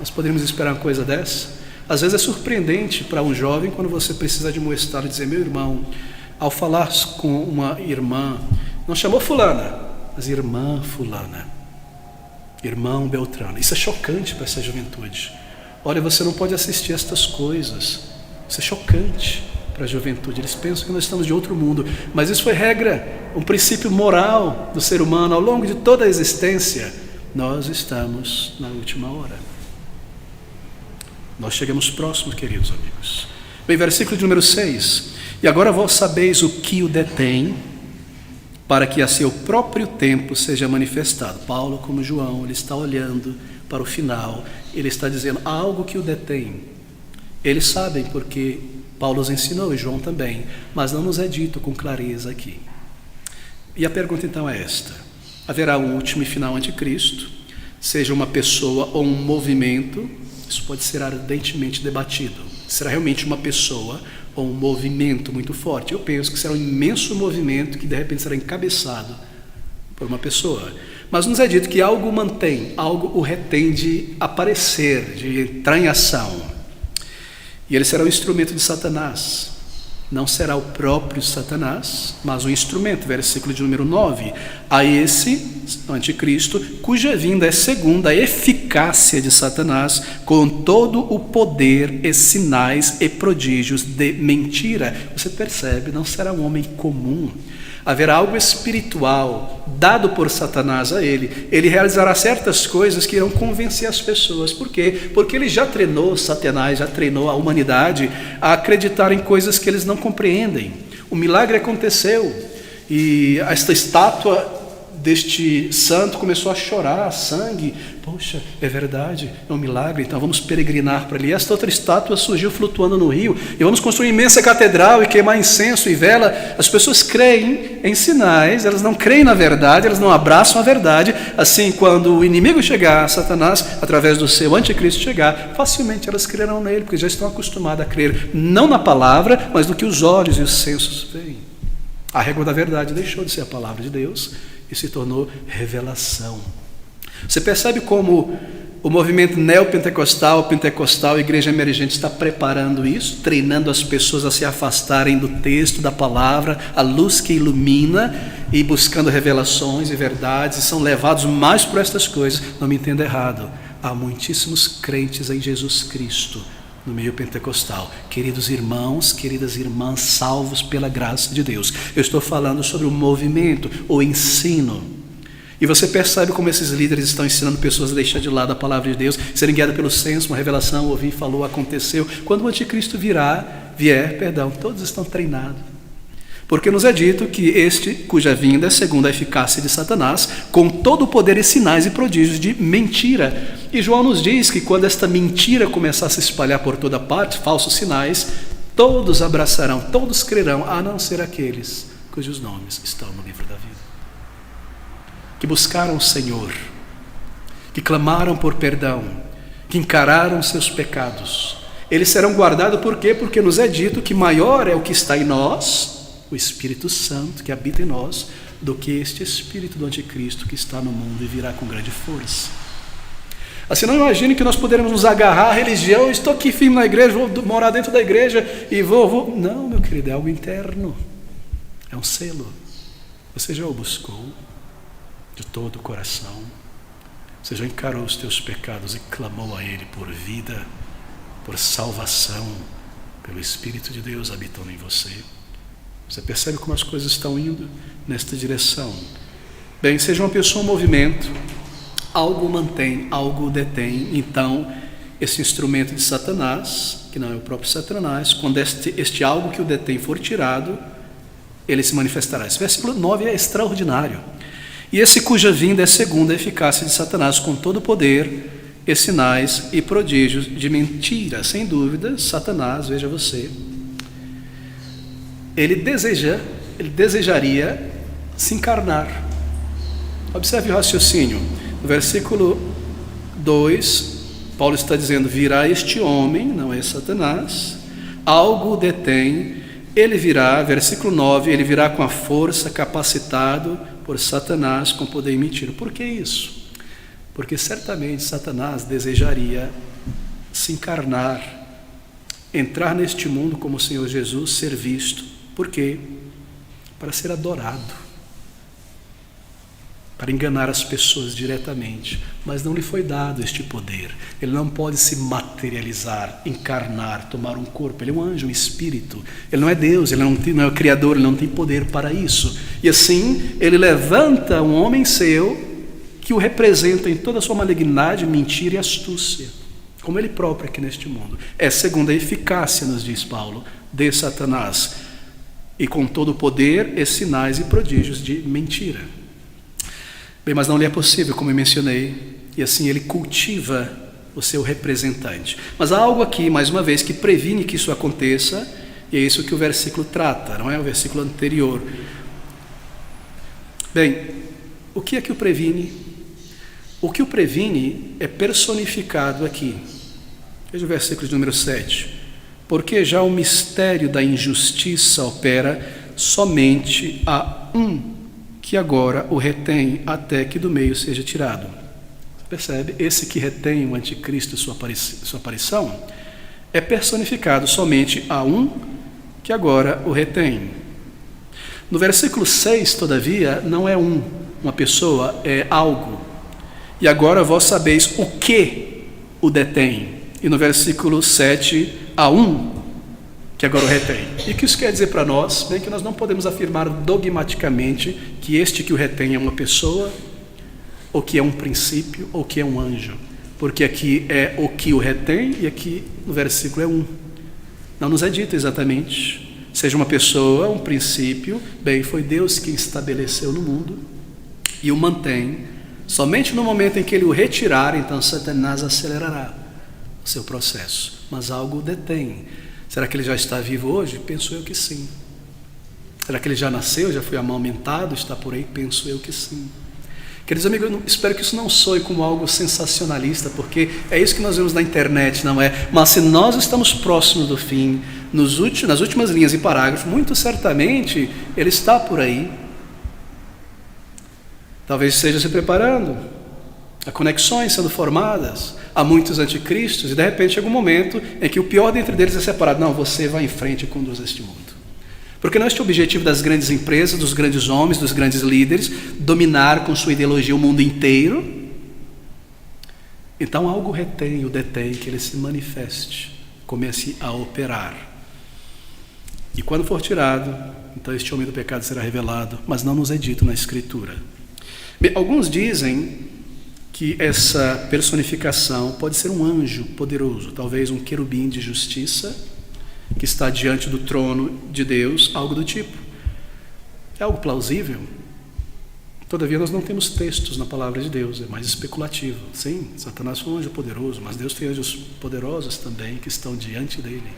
nós poderíamos esperar uma coisa dessa? Às vezes é surpreendente para um jovem quando você precisa admoestar e dizer: meu irmão, ao falar com uma irmã, não chamou fulana, mas irmã fulana, irmão Beltrano. Isso é chocante para essa juventude. Olha, você não pode assistir estas coisas. Isso é chocante para a juventude. Eles pensam que nós estamos de outro mundo, mas isso foi regra, um princípio moral do ser humano ao longo de toda a existência. Nós estamos na última hora. Nós chegamos próximos, queridos amigos. Bem, versículo de número 6. E agora vós sabeis o que o detém, para que a seu próprio tempo seja manifestado. Paulo, como João, ele está olhando para o final. Ele está dizendo algo que o detém. Eles sabem porque Paulo os ensinou, e João também, mas não nos é dito com clareza aqui. E a pergunta então é esta: haverá um último e final anticristo, seja uma pessoa ou um movimento? Isso pode ser ardentemente debatido. Será realmente uma pessoa ou um movimento muito forte? Eu penso que será um imenso movimento que de repente será encabeçado por uma pessoa. Mas nos é dito que algo o mantém, algo o retém de aparecer, de entrar em ação. E ele será um instrumento de Satanás. Não será o próprio Satanás, mas um instrumento. Versículo de número 9. A esse anticristo, cuja vinda é segundo a eficácia de Satanás, com todo o poder e sinais e prodígios de mentira. Você percebe, não será um homem comum. Haverá algo espiritual dado por Satanás a ele. Ele realizará certas coisas que irão convencer as pessoas. Por quê? Porque ele já treinou, Satanás já treinou a humanidade a acreditar em coisas que eles não compreendem. O milagre aconteceu e esta estátua deste santo começou a chorar sangue. Poxa, é verdade, é um milagre, então vamos peregrinar para ali. Esta outra estátua surgiu flutuando no rio, e vamos construir uma imensa catedral e queimar incenso e vela. As pessoas creem em sinais, elas não creem na verdade, elas não abraçam a verdade. Assim, quando o inimigo chegar, Satanás, através do seu anticristo chegar, facilmente elas crerão nele, porque já estão acostumadas a crer não na palavra, mas no que os olhos e os sensos veem. A régua da verdade deixou de ser a palavra de Deus e se tornou revelação. Você percebe como o movimento neopentecostal, pentecostal, igreja emergente está preparando isso, treinando as pessoas a se afastarem do texto, da palavra, a luz que ilumina, e buscando revelações e verdades, e são levados mais por estas coisas. Não me entenda errado, há muitíssimos crentes em Jesus Cristo no meio pentecostal, queridos irmãos, queridas irmãs, salvos pela graça de Deus. Eu estou falando sobre o movimento, o ensino. E você percebe como esses líderes estão ensinando pessoas a deixar de lado a palavra de Deus, serem guiadas pelo senso, uma revelação, ouvi, falou, aconteceu. Quando o anticristo vier, todos estão treinados. Porque nos é dito que este, cuja vinda é segundo a eficácia de Satanás, com todo o poder e sinais e prodígios de mentira. E João nos diz que quando esta mentira começar a se espalhar por toda parte, falsos sinais, todos abraçarão, todos crerão, a não ser aqueles cujos nomes estão no livro da vida. Que buscaram o Senhor, que clamaram por perdão, que encararam seus pecados. Eles serão guardados por quê? Porque nos é dito que maior é o que está em nós, o Espírito Santo que habita em nós, do que este espírito do anticristo que está no mundo e virá com grande força. Assim, não imagine que nós poderemos nos agarrar à religião. Estou aqui firme na igreja, vou morar dentro da igreja e vou. Não, meu querido, é algo interno. É um selo. Você já o buscou de todo o coração? Você já encarou os teus pecados e clamou a Ele por vida, por salvação, pelo Espírito de Deus habitando em você. Você percebe como as coisas estão indo nesta direção. Bem, seja uma pessoa em movimento, algo mantém, algo detém. Então, esse instrumento de Satanás, que não é o próprio Satanás, quando este algo que o detém for tirado, ele se manifestará. Esse versículo 9 é extraordinário. E esse cuja vinda é segundo a eficácia de Satanás, com todo o poder e sinais e prodígios de mentira. Sem dúvida, Satanás, veja você, ele desejaria se encarnar. Observe o raciocínio. No versículo 2, Paulo está dizendo: virá este homem, não é Satanás, algo o detém, ele virá, versículo 9, ele virá com a força, capacitado por Satanás com poder e mentira. Por que isso? Porque certamente Satanás desejaria se encarnar, entrar neste mundo como o Senhor Jesus, ser visto. Por quê? Para ser adorado, para enganar as pessoas diretamente. Mas não lhe foi dado este poder. Ele não pode se materializar, encarnar, tomar um corpo. Ele é um anjo, um espírito. Ele não é Deus, ele não é o Criador, ele não tem poder para isso. E assim, ele levanta um homem seu que o representa em toda a sua malignidade, mentira e astúcia, como ele próprio aqui neste mundo. É segundo a eficácia, nos diz Paulo, de Satanás, e com todo o poder e sinais e prodígios de mentira. Bem, mas não lhe é possível, como eu mencionei, e assim ele cultiva o seu representante. Mas há algo aqui, mais uma vez, que previne que isso aconteça, e é isso que o versículo trata, não é o versículo anterior. Bem, o que é que o previne? O que o previne é personificado aqui. Veja o versículo de número 7. Porque já o mistério da injustiça opera somente a um, que agora o retém até que do meio seja tirado. Percebe? Esse que retém o anticristo e sua aparição é personificado somente a um, que agora o retém. No versículo 6, todavia, não é uma pessoa, é algo. E agora vós sabeis o que o detém. E no versículo 7, há um que agora o retém. E o que isso quer dizer para nós? Bem, que nós não podemos afirmar dogmaticamente que este que o retém é uma pessoa, ou que é um princípio, ou que é um anjo. Porque aqui é o que o retém, e aqui no versículo é um. Não nos é dito exatamente. Seja uma pessoa, um princípio, bem, foi Deus quem estabeleceu no mundo e o mantém. Somente no momento em que ele o retirar, então Satanás acelerará o seu processo. Mas algo o detém. Será que ele já está vivo hoje? Penso eu que sim. Será que ele já nasceu, já foi amamentado, está por aí? Penso eu que sim. Queridos amigos, eu espero que isso não soe como algo sensacionalista, porque é isso que nós vemos na internet, não é? Mas se nós estamos próximos do fim, nas últimas linhas e parágrafos, muito certamente ele está por aí. Talvez esteja se preparando, há conexões sendo formadas, há muitos anticristos, e de repente chega um momento em que o pior dentre deles é separado. Não, você vai em frente e conduz este mundo. Porque não é este o objetivo das grandes empresas, dos grandes homens, dos grandes líderes, dominar com sua ideologia o mundo inteiro? Então algo retém, o detém, que ele se manifeste, comece a operar. E quando for tirado, então este homem do pecado será revelado, mas não nos é dito na Escritura. Bem, alguns dizem que essa personificação pode ser um anjo poderoso, talvez um querubim de justiça, que está diante do trono de Deus, algo do tipo. É algo plausível? Todavia nós não temos textos na palavra de Deus, é mais especulativo. Sim, Satanás foi um anjo poderoso, mas Deus tem anjos poderosos também que estão diante dele.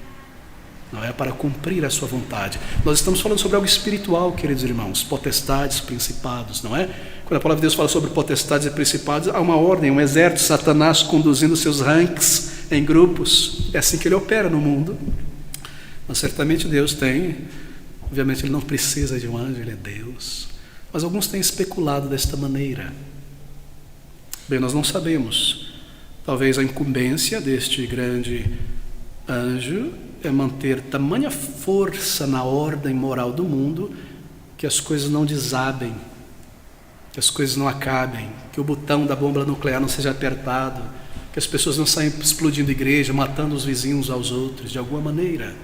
Não é para cumprir a sua vontade. Nós estamos falando sobre algo espiritual, queridos irmãos, potestades, principados, não é? Quando a palavra de Deus fala sobre potestades e principados, há uma ordem, um exército, Satanás conduzindo seus ranks em grupos. É assim que ele opera no mundo. Mas certamente Deus tem, obviamente ele não precisa de um anjo, ele é Deus. Mas alguns têm especulado desta maneira. Bem, nós não sabemos. Talvez a incumbência deste grande anjo é manter tamanha força na ordem moral do mundo que as coisas não desabem, que as coisas não acabem, que o botão da bomba nuclear não seja apertado, que as pessoas não saiam explodindo igreja, matando os vizinhos aos outros, de alguma maneira.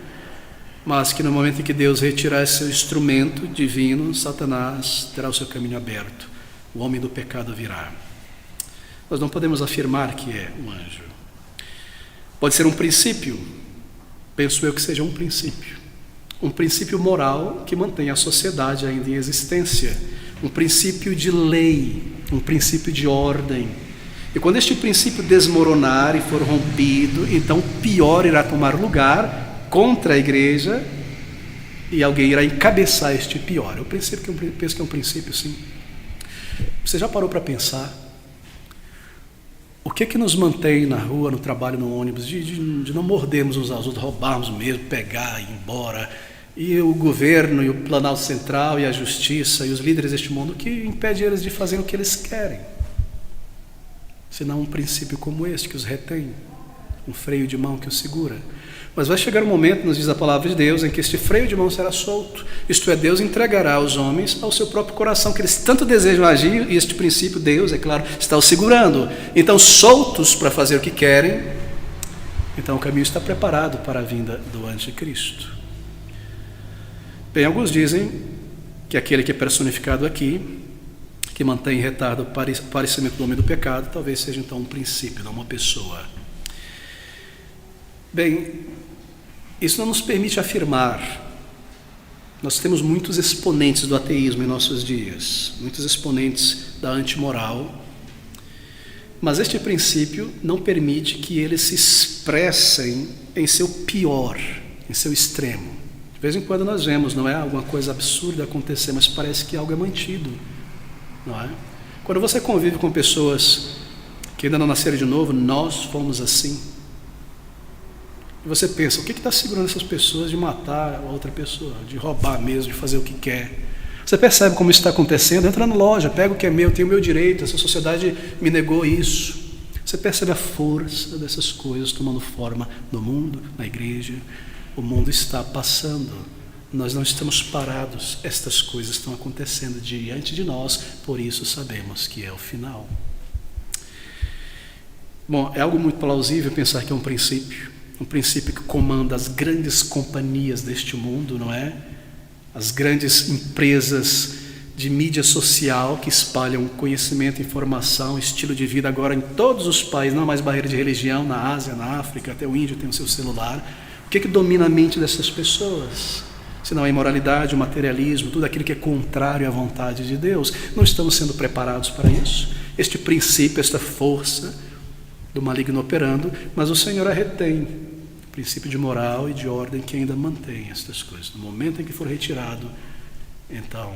mas que no momento em que Deus retirar esse seu instrumento divino, Satanás terá o seu caminho aberto, o homem do pecado virá. Nós não podemos afirmar que é um anjo. Pode ser um princípio, penso eu que seja um princípio moral que mantém a sociedade ainda em existência, um princípio de lei, um princípio de ordem. E quando este princípio desmoronar e for rompido, então o pior irá tomar lugar contra a igreja e alguém irá encabeçar este pior. É um princípio que eu penso que é um princípio, sim. Você já parou para pensar o que é que nos mantém na rua, no trabalho, no ônibus, de não mordermos uns aos outros, roubarmos mesmo, pegar, ir embora? E o governo, e o Planalto Central, e a justiça, e os líderes deste mundo, que impede eles de fazer o que eles querem? Senão um princípio como este que os retém, um freio de mão que os segura. Mas vai chegar um momento, nos diz a palavra de Deus, em que este freio de mão será solto. Isto é, Deus entregará os homens ao seu próprio coração, que eles tanto desejam agir, e este princípio, Deus, é claro, está os segurando. Então, soltos para fazer o que querem, então o caminho está preparado para a vinda do anticristo. Bem, alguns dizem que aquele que é personificado aqui, que mantém em retardo o parecimento do homem do pecado, talvez seja então um princípio, não uma pessoa. Bem, isso não nos permite afirmar. Nós temos muitos exponentes do ateísmo em nossos dias, muitos exponentes da antimoral, mas este princípio não permite que eles se expressem em seu pior, em seu extremo. De vez em quando nós vemos, não é alguma coisa absurda acontecer, mas parece que algo é mantido, não é? Quando você convive com pessoas que ainda não nasceram de novo, nós fomos assim. E você pensa, o que está segurando essas pessoas de matar a outra pessoa, de roubar mesmo, de fazer o que quer? Você percebe como isso está acontecendo? Entra na loja, pega o que é meu, tenho o meu direito, essa sociedade me negou isso. Você percebe a força dessas coisas tomando forma no mundo, na igreja. O mundo está passando, nós não estamos parados, estas coisas estão acontecendo diante de nós, por isso sabemos que é o final. Bom, é algo muito plausível pensar que é um princípio que comanda as grandes companhias deste mundo, não é? As grandes empresas de mídia social que espalham conhecimento, informação, estilo de vida agora em todos os países, não há mais barreira de religião, na Ásia, na África, até o índio tem o seu celular. O que domina a mente dessas pessoas? Se não a imoralidade, o materialismo, tudo aquilo que é contrário à vontade de Deus. Não estamos sendo preparados para isso. Este princípio, esta força do maligno operando, mas o Senhor a retém. O princípio de moral e de ordem que ainda mantém estas coisas. No momento em que for retirado, então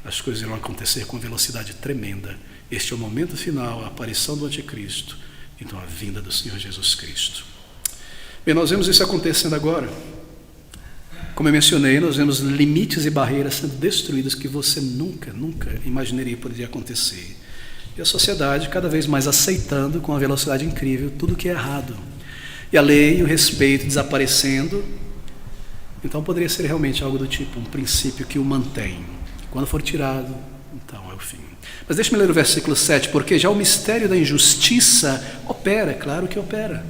as coisas irão acontecer com velocidade tremenda. Este é o momento final, a aparição do anticristo, então a vinda do Senhor Jesus Cristo. Bem, nós vemos isso acontecendo agora. Como eu mencionei, nós vemos limites e barreiras sendo destruídas que você nunca imaginaria poderia acontecer. E a sociedade cada vez mais aceitando com uma velocidade incrível tudo que é errado. E a lei e o respeito desaparecendo. Então poderia ser realmente algo do tipo, um princípio que o mantém. Quando for tirado, então é o fim. Mas deixe-me ler o versículo 7, porque já o mistério da injustiça opera, claro que opera.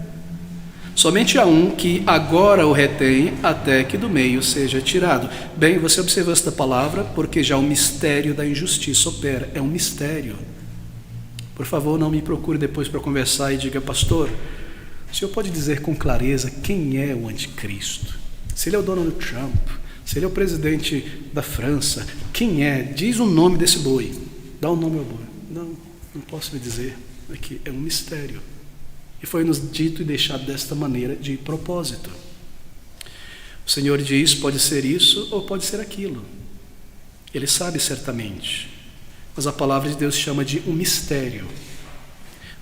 Somente há um que agora o retém até que do meio seja tirado. Bem, você observou esta palavra, porque já o mistério da injustiça opera. É um mistério. Por favor, não me procure depois para conversar e diga, pastor, o senhor pode dizer com clareza quem é o anticristo? Se ele é o Donald Trump, se ele é o presidente da França, quem é? Diz o nome desse boi. Dá o nome ao boi. Não posso lhe dizer. Aqui é um mistério. E foi-nos dito e deixado desta maneira de propósito. O Senhor diz, pode ser isso ou pode ser aquilo. Ele sabe certamente. Mas a palavra de Deus chama de um mistério.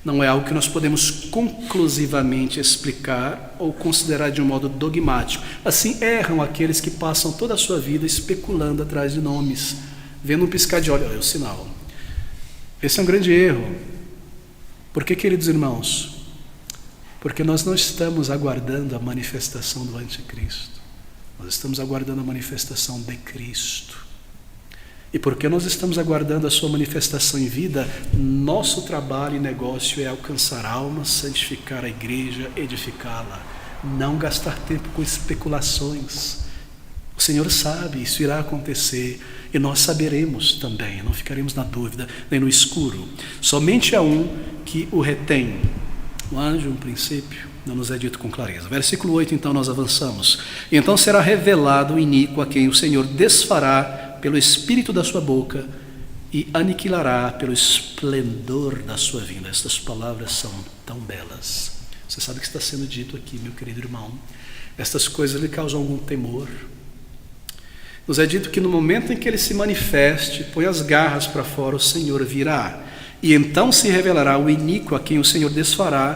Não é algo que nós podemos conclusivamente explicar ou considerar de um modo dogmático. Assim erram aqueles que passam toda a sua vida especulando atrás de nomes, vendo um piscar de olho, é o sinal. Esse é um grande erro. Por que, queridos irmãos? Porque nós não estamos aguardando a manifestação do anticristo. Nós estamos aguardando a manifestação de Cristo. E porque nós estamos aguardando a sua manifestação em vida, nosso trabalho e negócio é alcançar almas, santificar a igreja, edificá-la. Não gastar tempo com especulações. O Senhor sabe, isso irá acontecer, e nós saberemos também, não ficaremos na dúvida, nem no escuro. Somente há um que o retém. Um anjo, um princípio, não nos é dito com clareza. Versículo 8, então nós avançamos. E então será revelado o iníquo a quem o Senhor desfará pelo espírito da sua boca e aniquilará pelo esplendor da sua vinda. Estas palavras são tão belas. Você sabe o que está sendo dito aqui, meu querido irmão. Estas coisas lhe causam algum temor. Nos é dito que no momento em que ele se manifeste, põe as garras para fora, o Senhor virá. E então se revelará o iníquo a quem o Senhor desfará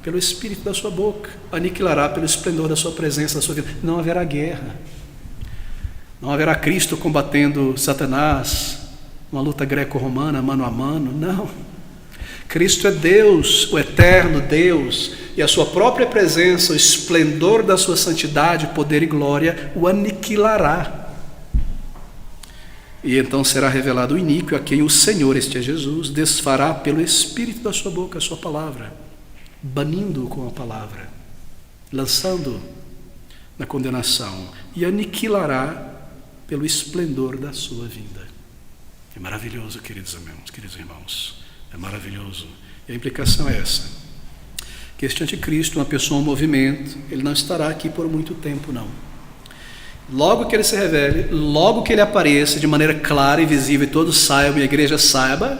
pelo espírito da sua boca, aniquilará pelo esplendor da sua presença, da sua vida. Não haverá guerra. Não haverá Cristo combatendo Satanás, uma luta greco-romana, mano a mano. Não. Cristo é Deus, o eterno Deus, e a sua própria presença, o esplendor da sua santidade, poder e glória, o aniquilará. E então será revelado o iníquo a quem o Senhor, este é Jesus, desfará pelo espírito da sua boca a sua palavra, banindo-o com a palavra, lançando na condenação, e aniquilará pelo esplendor da sua vinda. É maravilhoso, queridos irmãos, é maravilhoso. E a implicação é essa, que este anticristo, uma pessoa, um movimento, ele não estará aqui por muito tempo, não. Logo que ele se revele, logo que ele apareça de maneira clara e visível, e todos saibam, e a igreja saiba,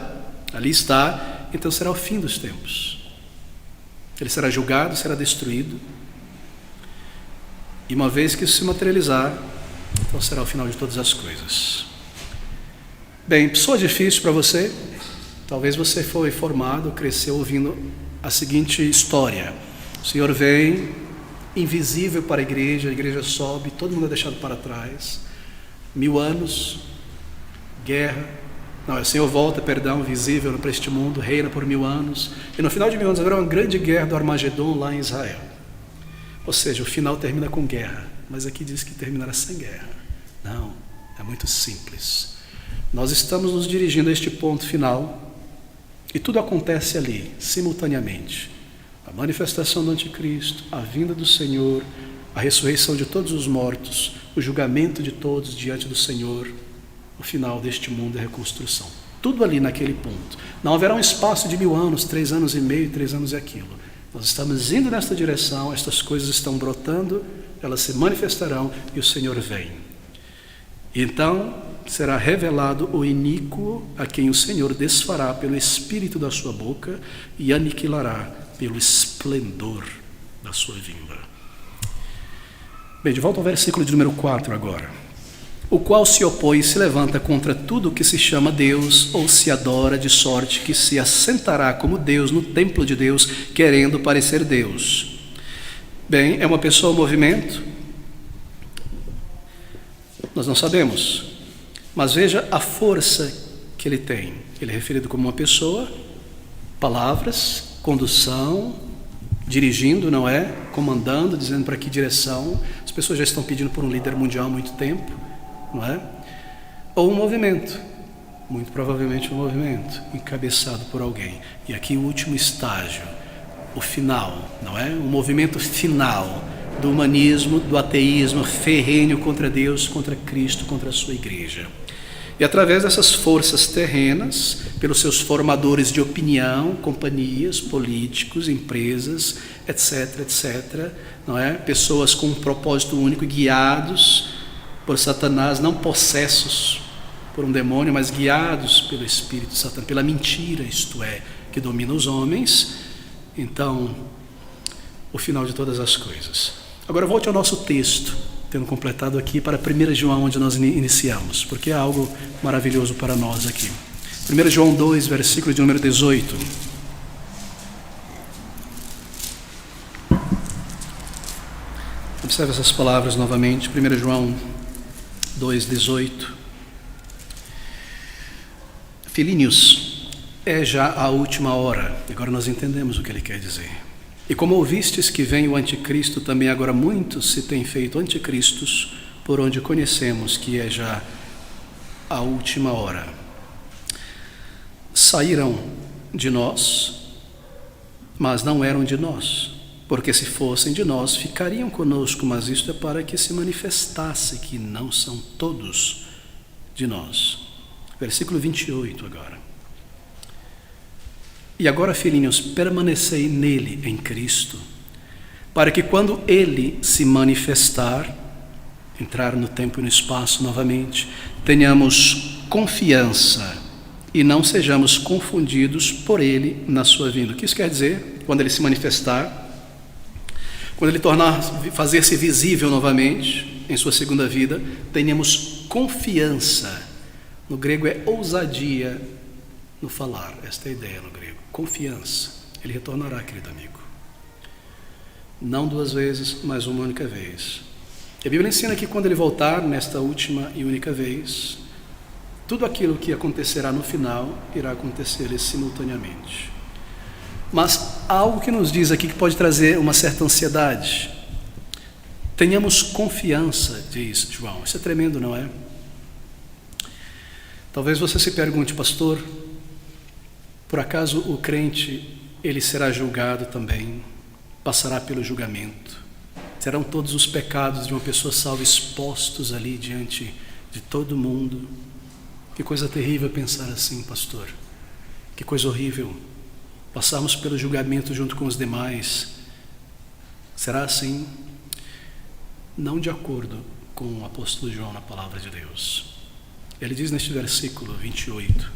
ali está, então será o fim dos tempos. Ele será julgado, será destruído, e uma vez que isso se materializar, então será o final de todas as coisas. Bem, soa difícil para você? Talvez você foi formado, cresceu ouvindo a seguinte história: o Senhor vem invisível para a igreja sobe, todo mundo é deixado para trás, 1000 anos, guerra, não, o Senhor volta, visível para este mundo, reina por 1000 anos, e no final de 1000 anos haverá uma grande guerra do Armagedon lá em Israel. Ou seja, o final termina com guerra, mas aqui diz que terminará sem guerra. Não, é muito simples. Nós estamos nos dirigindo a este ponto final, e tudo acontece ali, simultaneamente. A manifestação do anticristo, a vinda do Senhor, a ressurreição de todos os mortos, o julgamento de todos diante do Senhor, o final deste mundo e a reconstrução. Tudo ali naquele ponto. Não haverá um espaço de 1000 anos, 3 anos e meio, 3 anos e aquilo. Nós estamos indo nesta direção, estas coisas estão brotando, elas se manifestarão e o Senhor vem. Então será revelado o iníquo a quem o Senhor desfará pelo espírito da sua boca e aniquilará pelo esplendor da sua vinda. Bem, de volta ao versículo de número 4 agora. O qual se opõe e se levanta contra tudo o que se chama Deus ou se adora, de sorte que se assentará como Deus no templo de Deus, querendo parecer Deus. Bem, é uma pessoa, um movimento? Nós não sabemos. Mas veja a força que ele tem. Ele é referido como uma pessoa, palavras, condução, dirigindo, não é? Comandando, dizendo para que direção. As pessoas já estão pedindo por um líder mundial há muito tempo, não é? Ou um movimento, muito provavelmente um movimento, encabeçado por alguém. E aqui o último estágio, o final, não é? O movimento final do humanismo, do ateísmo ferrenho contra Deus, contra Cristo, contra a sua igreja. E através dessas forças terrenas, pelos seus formadores de opinião, companhias, políticos, empresas, etc., etc., não é? Pessoas com um propósito único, guiados por Satanás, não possessos por um demônio, mas guiados pelo Espírito Satanás, pela mentira, isto é, que domina os homens. Então, o final de todas as coisas. Agora volte ao nosso texto, tendo completado aqui para 1 João, onde nós iniciamos, porque é algo maravilhoso para nós aqui. 1 João 2, versículo de número 18. Observe essas palavras novamente, 1 João 2, 18. Filhinhos, é já a última hora. Agora nós entendemos o que ele quer dizer. E como ouvistes que vem o anticristo, também agora muitos se têm feito anticristos, por onde conhecemos que é já a última hora. Saíram de nós, mas não eram de nós. Porque se fossem de nós, ficariam conosco, mas isto é para que se manifestasse que não são todos de nós. Versículo 28 agora. E agora, filhinhos, permanecei nele, em Cristo, para que quando ele se manifestar, entrar no tempo e no espaço novamente, tenhamos confiança e não sejamos confundidos por ele na sua vinda. O que isso quer dizer? Quando ele se manifestar, quando ele fazer-se visível novamente em sua segunda vida, tenhamos confiança. No grego é ousadia no falar, esta é a ideia no grego, confiança. Ele retornará, querido amigo. Não 2 vezes, mas uma única vez. E a Bíblia ensina que quando ele voltar, nesta última e única vez, tudo aquilo que acontecerá no final irá acontecer simultaneamente. Mas há algo que nos diz aqui que pode trazer uma certa ansiedade. Tenhamos confiança, diz João. Isso é tremendo, não é? Talvez você se pergunte, pastor, por acaso o crente, ele será julgado também, passará pelo julgamento? Serão todos os pecados de uma pessoa salva expostos ali diante de todo mundo? Que coisa terrível pensar assim, pastor. Que coisa horrível. Passarmos pelo julgamento junto com os demais. Será assim? Não de acordo com o apóstolo João na palavra de Deus. Ele diz neste versículo 28,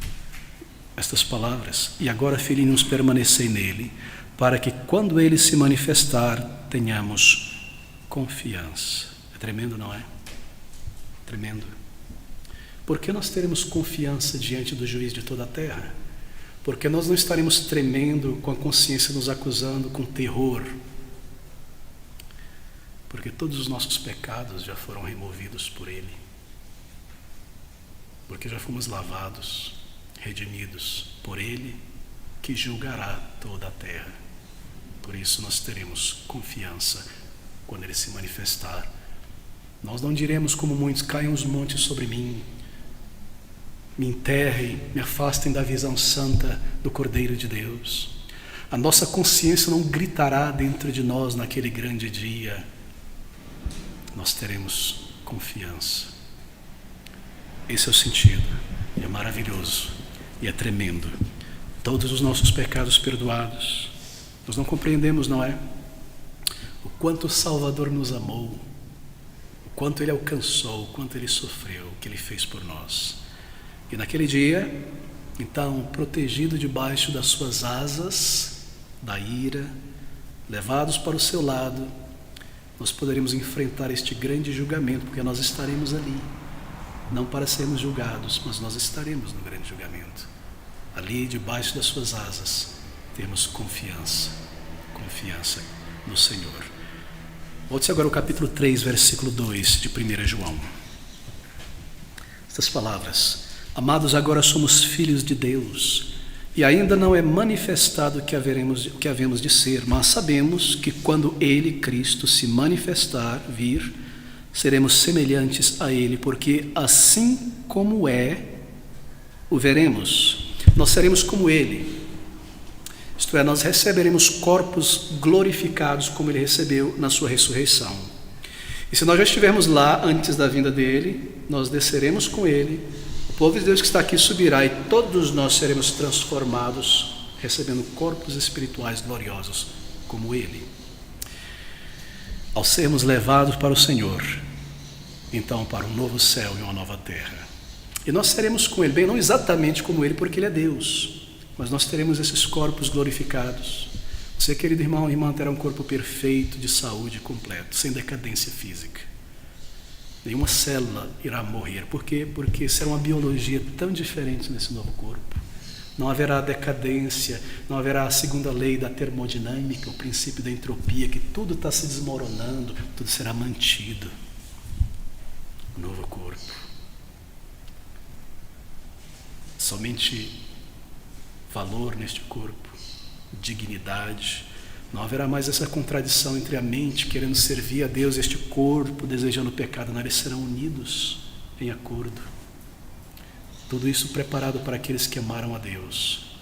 estas palavras: e agora, filhinhos, permanecei nele, para que quando ele se manifestar, tenhamos confiança. É tremendo, não é? Tremendo. Por que nós teremos confiança diante do juiz de toda a terra? Porque nós não estaremos tremendo, com a consciência nos acusando, com terror. Porque todos os nossos pecados já foram removidos por ele. Porque já fomos lavados, redimidos por ele, que julgará toda a terra. Por isso nós teremos confiança quando ele se manifestar. Nós não diremos como muitos: caiam os montes sobre mim, me enterrem, me afastem da visão santa do Cordeiro de Deus. A nossa consciência não gritará dentro de nós naquele grande dia. Nós teremos confiança. Esse é o sentido, e é maravilhoso, e é tremendo. Todos os nossos pecados perdoados. Nós não compreendemos, não é? O quanto o Salvador nos amou, o quanto ele alcançou, o quanto ele sofreu, o que ele fez por nós. E naquele dia, então, protegido debaixo das suas asas, da ira, levados para o seu lado, nós poderemos enfrentar este grande julgamento, porque nós estaremos ali, não para sermos julgados, mas nós estaremos no grande julgamento. Ali, debaixo das suas asas, temos confiança no Senhor. Volte agora ao capítulo 3, versículo 2 de 1 João. Estas palavras: amados, agora somos filhos de Deus, e ainda não é manifestado o que havemos de ser, mas sabemos que quando ele, Cristo, se manifestar, vir, seremos semelhantes a ele, porque assim como é, o veremos. Nós seremos como ele, isto é, nós receberemos corpos glorificados como ele recebeu na sua ressurreição. E se nós já estivermos lá antes da vinda dele, nós desceremos com ele. O povo de Deus que está aqui subirá, e todos nós seremos transformados, recebendo corpos espirituais gloriosos como ele. Ao sermos levados para o Senhor, então para um novo céu e uma nova terra. E nós seremos com ele, bem, não exatamente como ele, porque ele é Deus, mas nós teremos esses corpos glorificados. Você, querido irmão e irmã, terá um corpo perfeito, de saúde, completo, sem decadência física. Nenhuma célula irá morrer. Por quê? Porque será uma biologia tão diferente nesse novo corpo. Não haverá decadência, não haverá a segunda lei da termodinâmica, o princípio da entropia, que tudo está se desmoronando, tudo será mantido. Um novo corpo. Somente valor neste corpo, dignidade. Não haverá mais essa contradição entre a mente querendo servir a Deus e este corpo desejando o pecado. Não, eles serão unidos em acordo. Tudo isso preparado para aqueles que amaram a Deus,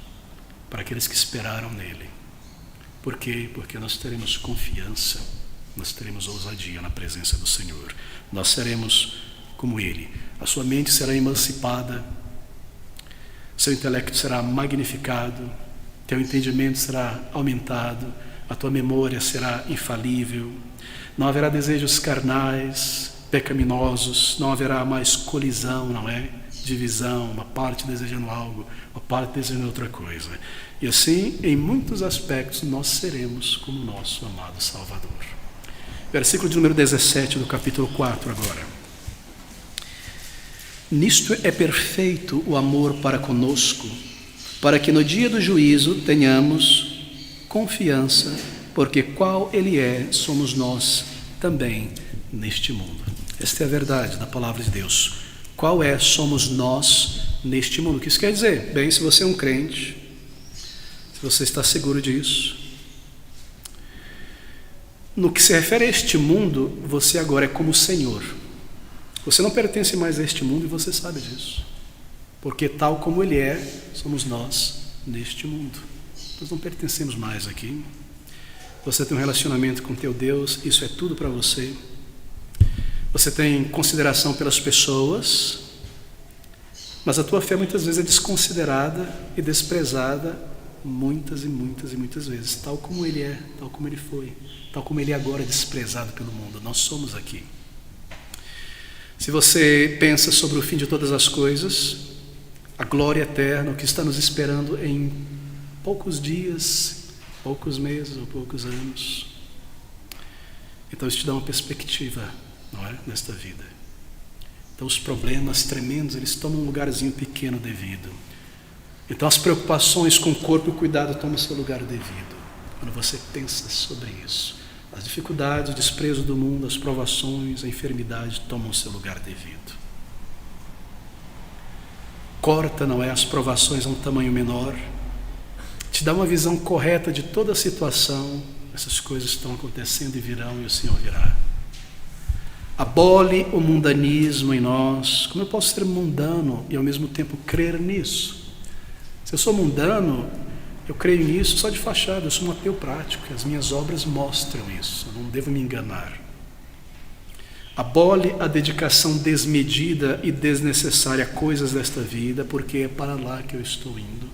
para aqueles que esperaram nele. Por quê? Porque nós teremos confiança, nós teremos ousadia na presença do Senhor. Nós seremos como Ele. A sua mente será emancipada, seu intelecto será magnificado, teu entendimento será aumentado, a tua memória será infalível, não haverá desejos carnais, pecaminosos, não haverá mais colisão, não é? Divisão, uma parte desejando algo, uma parte desejando outra coisa. E assim, em muitos aspectos, nós seremos como nosso amado Salvador. Versículo de número 17 do capítulo 4 agora. Nisto é perfeito o amor para conosco, para que no dia do juízo tenhamos confiança, porque qual Ele é, somos nós também neste mundo. Esta é a verdade da palavra de Deus. Qual é, somos nós neste mundo? O que isso quer dizer? Bem, se você é um crente, se você está seguro disso, no que se refere a este mundo, você agora é como o Senhor. Você não pertence mais a este mundo e você sabe disso. Porque tal como Ele é, somos nós neste mundo. Nós não pertencemos mais aqui. Você tem um relacionamento com teu Deus, isso é tudo para você. Você tem consideração pelas pessoas, mas a tua fé muitas vezes é desconsiderada e desprezada muitas e muitas e muitas vezes, tal como Ele é, tal como Ele foi, tal como Ele agora é desprezado pelo mundo. Nós somos aqui. Se você pensa sobre o fim de todas as coisas, a glória eterna, o que está nos esperando em poucos dias, poucos meses ou poucos anos, então isso te dá uma perspectiva, não é? Nesta vida. Então os problemas tremendos, eles tomam um lugarzinho pequeno devido. Então as preocupações com o corpo e o cuidado tomam seu lugar devido. Quando você pensa sobre isso, as dificuldades, o desprezo do mundo, as provações, a enfermidade tomam seu lugar devido. Corta, não é, as provações a um tamanho menor, te dá uma visão correta de toda a situação. Essas coisas estão acontecendo e virão, e o Senhor virá. Abole o mundanismo em nós. Como eu posso ser mundano e ao mesmo tempo crer nisso? Se eu sou mundano, eu creio nisso só de fachada, eu sou um ateu prático, as minhas obras mostram isso, eu não devo me enganar. Abole a dedicação desmedida e desnecessária a coisas desta vida, porque é para lá que eu estou indo.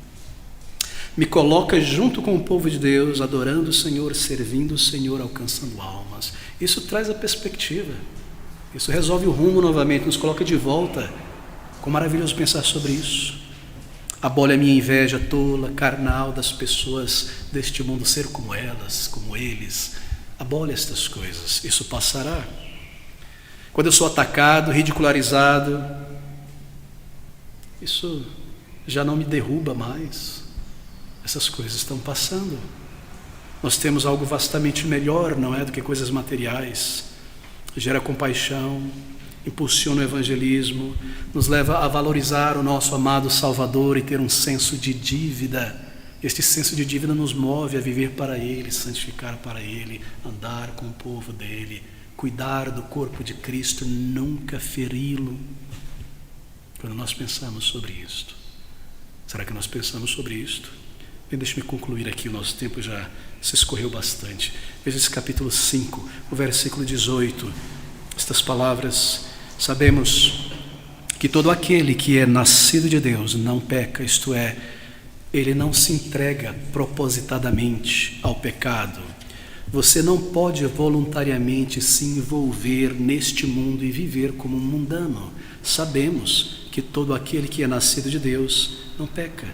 Me coloca junto com o povo de Deus, adorando o Senhor, servindo o Senhor, alcançando almas. Isso traz a perspectiva, isso resolve o rumo novamente, nos coloca de volta. Como maravilhoso pensar sobre isso. Abole a minha inveja tola, carnal das pessoas deste mundo, ser como elas, como eles. Abole estas coisas, isso passará. Quando eu sou atacado, ridicularizado, isso já não me derruba mais. Essas coisas estão passando. Nós temos algo vastamente melhor, não é, do que coisas materiais. Gera compaixão, impulsiona o evangelismo, nos leva a valorizar o nosso amado Salvador e ter um senso de dívida. Este senso de dívida nos move a viver para Ele, santificar para Ele, andar com o povo dEle, cuidar do corpo de Cristo, nunca feri-lo. Quando nós pensamos sobre isto, será que nós pensamos sobre isto? Bem, deixe-me concluir aqui, o nosso tempo já se escorreu bastante. Veja esse capítulo 5, o versículo 18, estas palavras: sabemos que todo aquele que é nascido de Deus não peca, isto é, ele não se entrega propositadamente ao pecado. Você não pode voluntariamente se envolver neste mundo e viver como um mundano. Sabemos que todo aquele que é nascido de Deus não peca,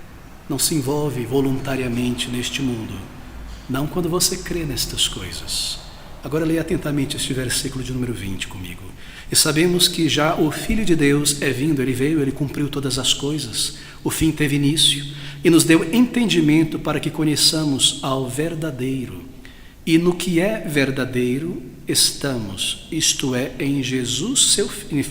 não se envolve voluntariamente neste mundo. Não quando você crê nestas coisas. Agora leia atentamente este versículo de número 20 comigo. E sabemos que já o Filho de Deus é vindo, Ele veio, Ele cumpriu todas as coisas, o fim teve início, e nos deu entendimento para que conheçamos ao verdadeiro. E no que é verdadeiro estamos, isto é, em Jesus,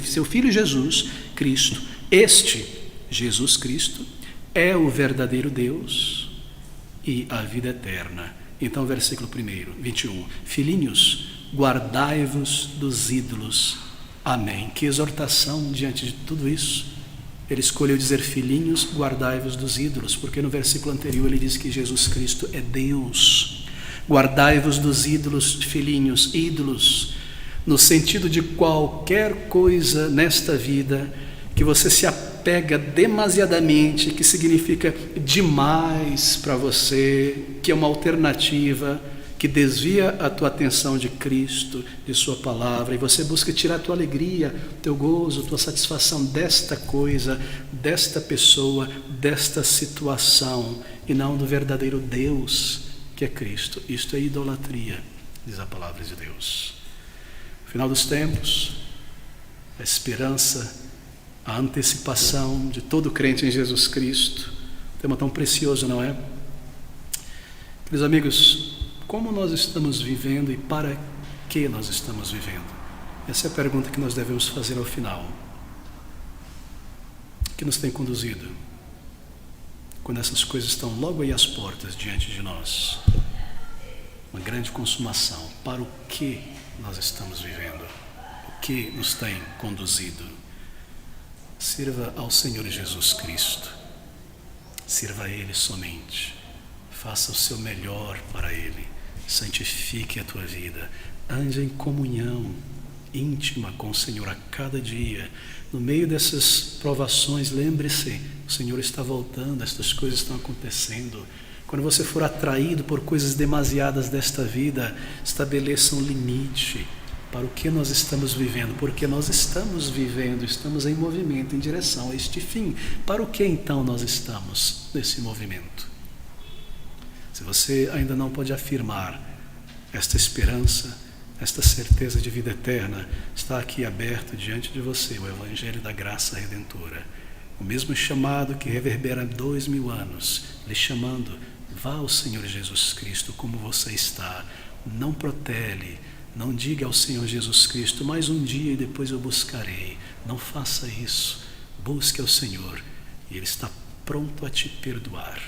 seu Filho Jesus Cristo. Este, Jesus Cristo, é o verdadeiro Deus e a vida eterna. Então, versículo 1, 21. Filhinhos, guardai-vos dos ídolos. Amém. Que exortação diante de tudo isso. Ele escolheu dizer: filhinhos, guardai-vos dos ídolos, porque no versículo anterior ele diz que Jesus Cristo é Deus. Guardai-vos dos ídolos, filhinhos, ídolos, no sentido de qualquer coisa nesta vida que você se apega demasiadamente, que significa demais para você, que é uma alternativa, que desvia a tua atenção de Cristo, de sua palavra, e você busca tirar a tua alegria, teu gozo, tua satisfação desta coisa, desta pessoa, desta situação, e não do verdadeiro Deus, que é Cristo. Isto é idolatria, diz a palavra de Deus. No final dos tempos, a esperança, a antecipação de todo crente em Jesus Cristo, tema tão precioso, não é? Meus amigos, como nós estamos vivendo e para que nós estamos vivendo? Essa é a pergunta que nós devemos fazer ao final. O que nos tem conduzido? Quando essas coisas estão logo aí às portas diante de nós. Uma grande consumação. Para o que nós estamos vivendo? O que nos tem conduzido? Sirva ao Senhor Jesus Cristo. Sirva a Ele somente. Faça o seu melhor para Ele. Santifique a tua vida. Ande em comunhão íntima com o Senhor a cada dia. No meio dessas provações, lembre-se, o Senhor está voltando, estas coisas estão acontecendo. Quando você for atraído por coisas demasiadas desta vida, estabeleça um limite para o que nós estamos vivendo, porque nós estamos vivendo, estamos em movimento, em direção a este fim. Para o que então nós estamos nesse movimento? Se você ainda não pode afirmar esta esperança, esta certeza de vida eterna, está aqui aberto diante de você o Evangelho da Graça Redentora. O mesmo chamado que reverbera 2000 anos, lhe chamando, vá ao Senhor Jesus Cristo como você está. Não protele, não diga ao Senhor Jesus Cristo, mais um dia e depois eu buscarei. Não faça isso. Busque ao Senhor e Ele está pronto a te perdoar.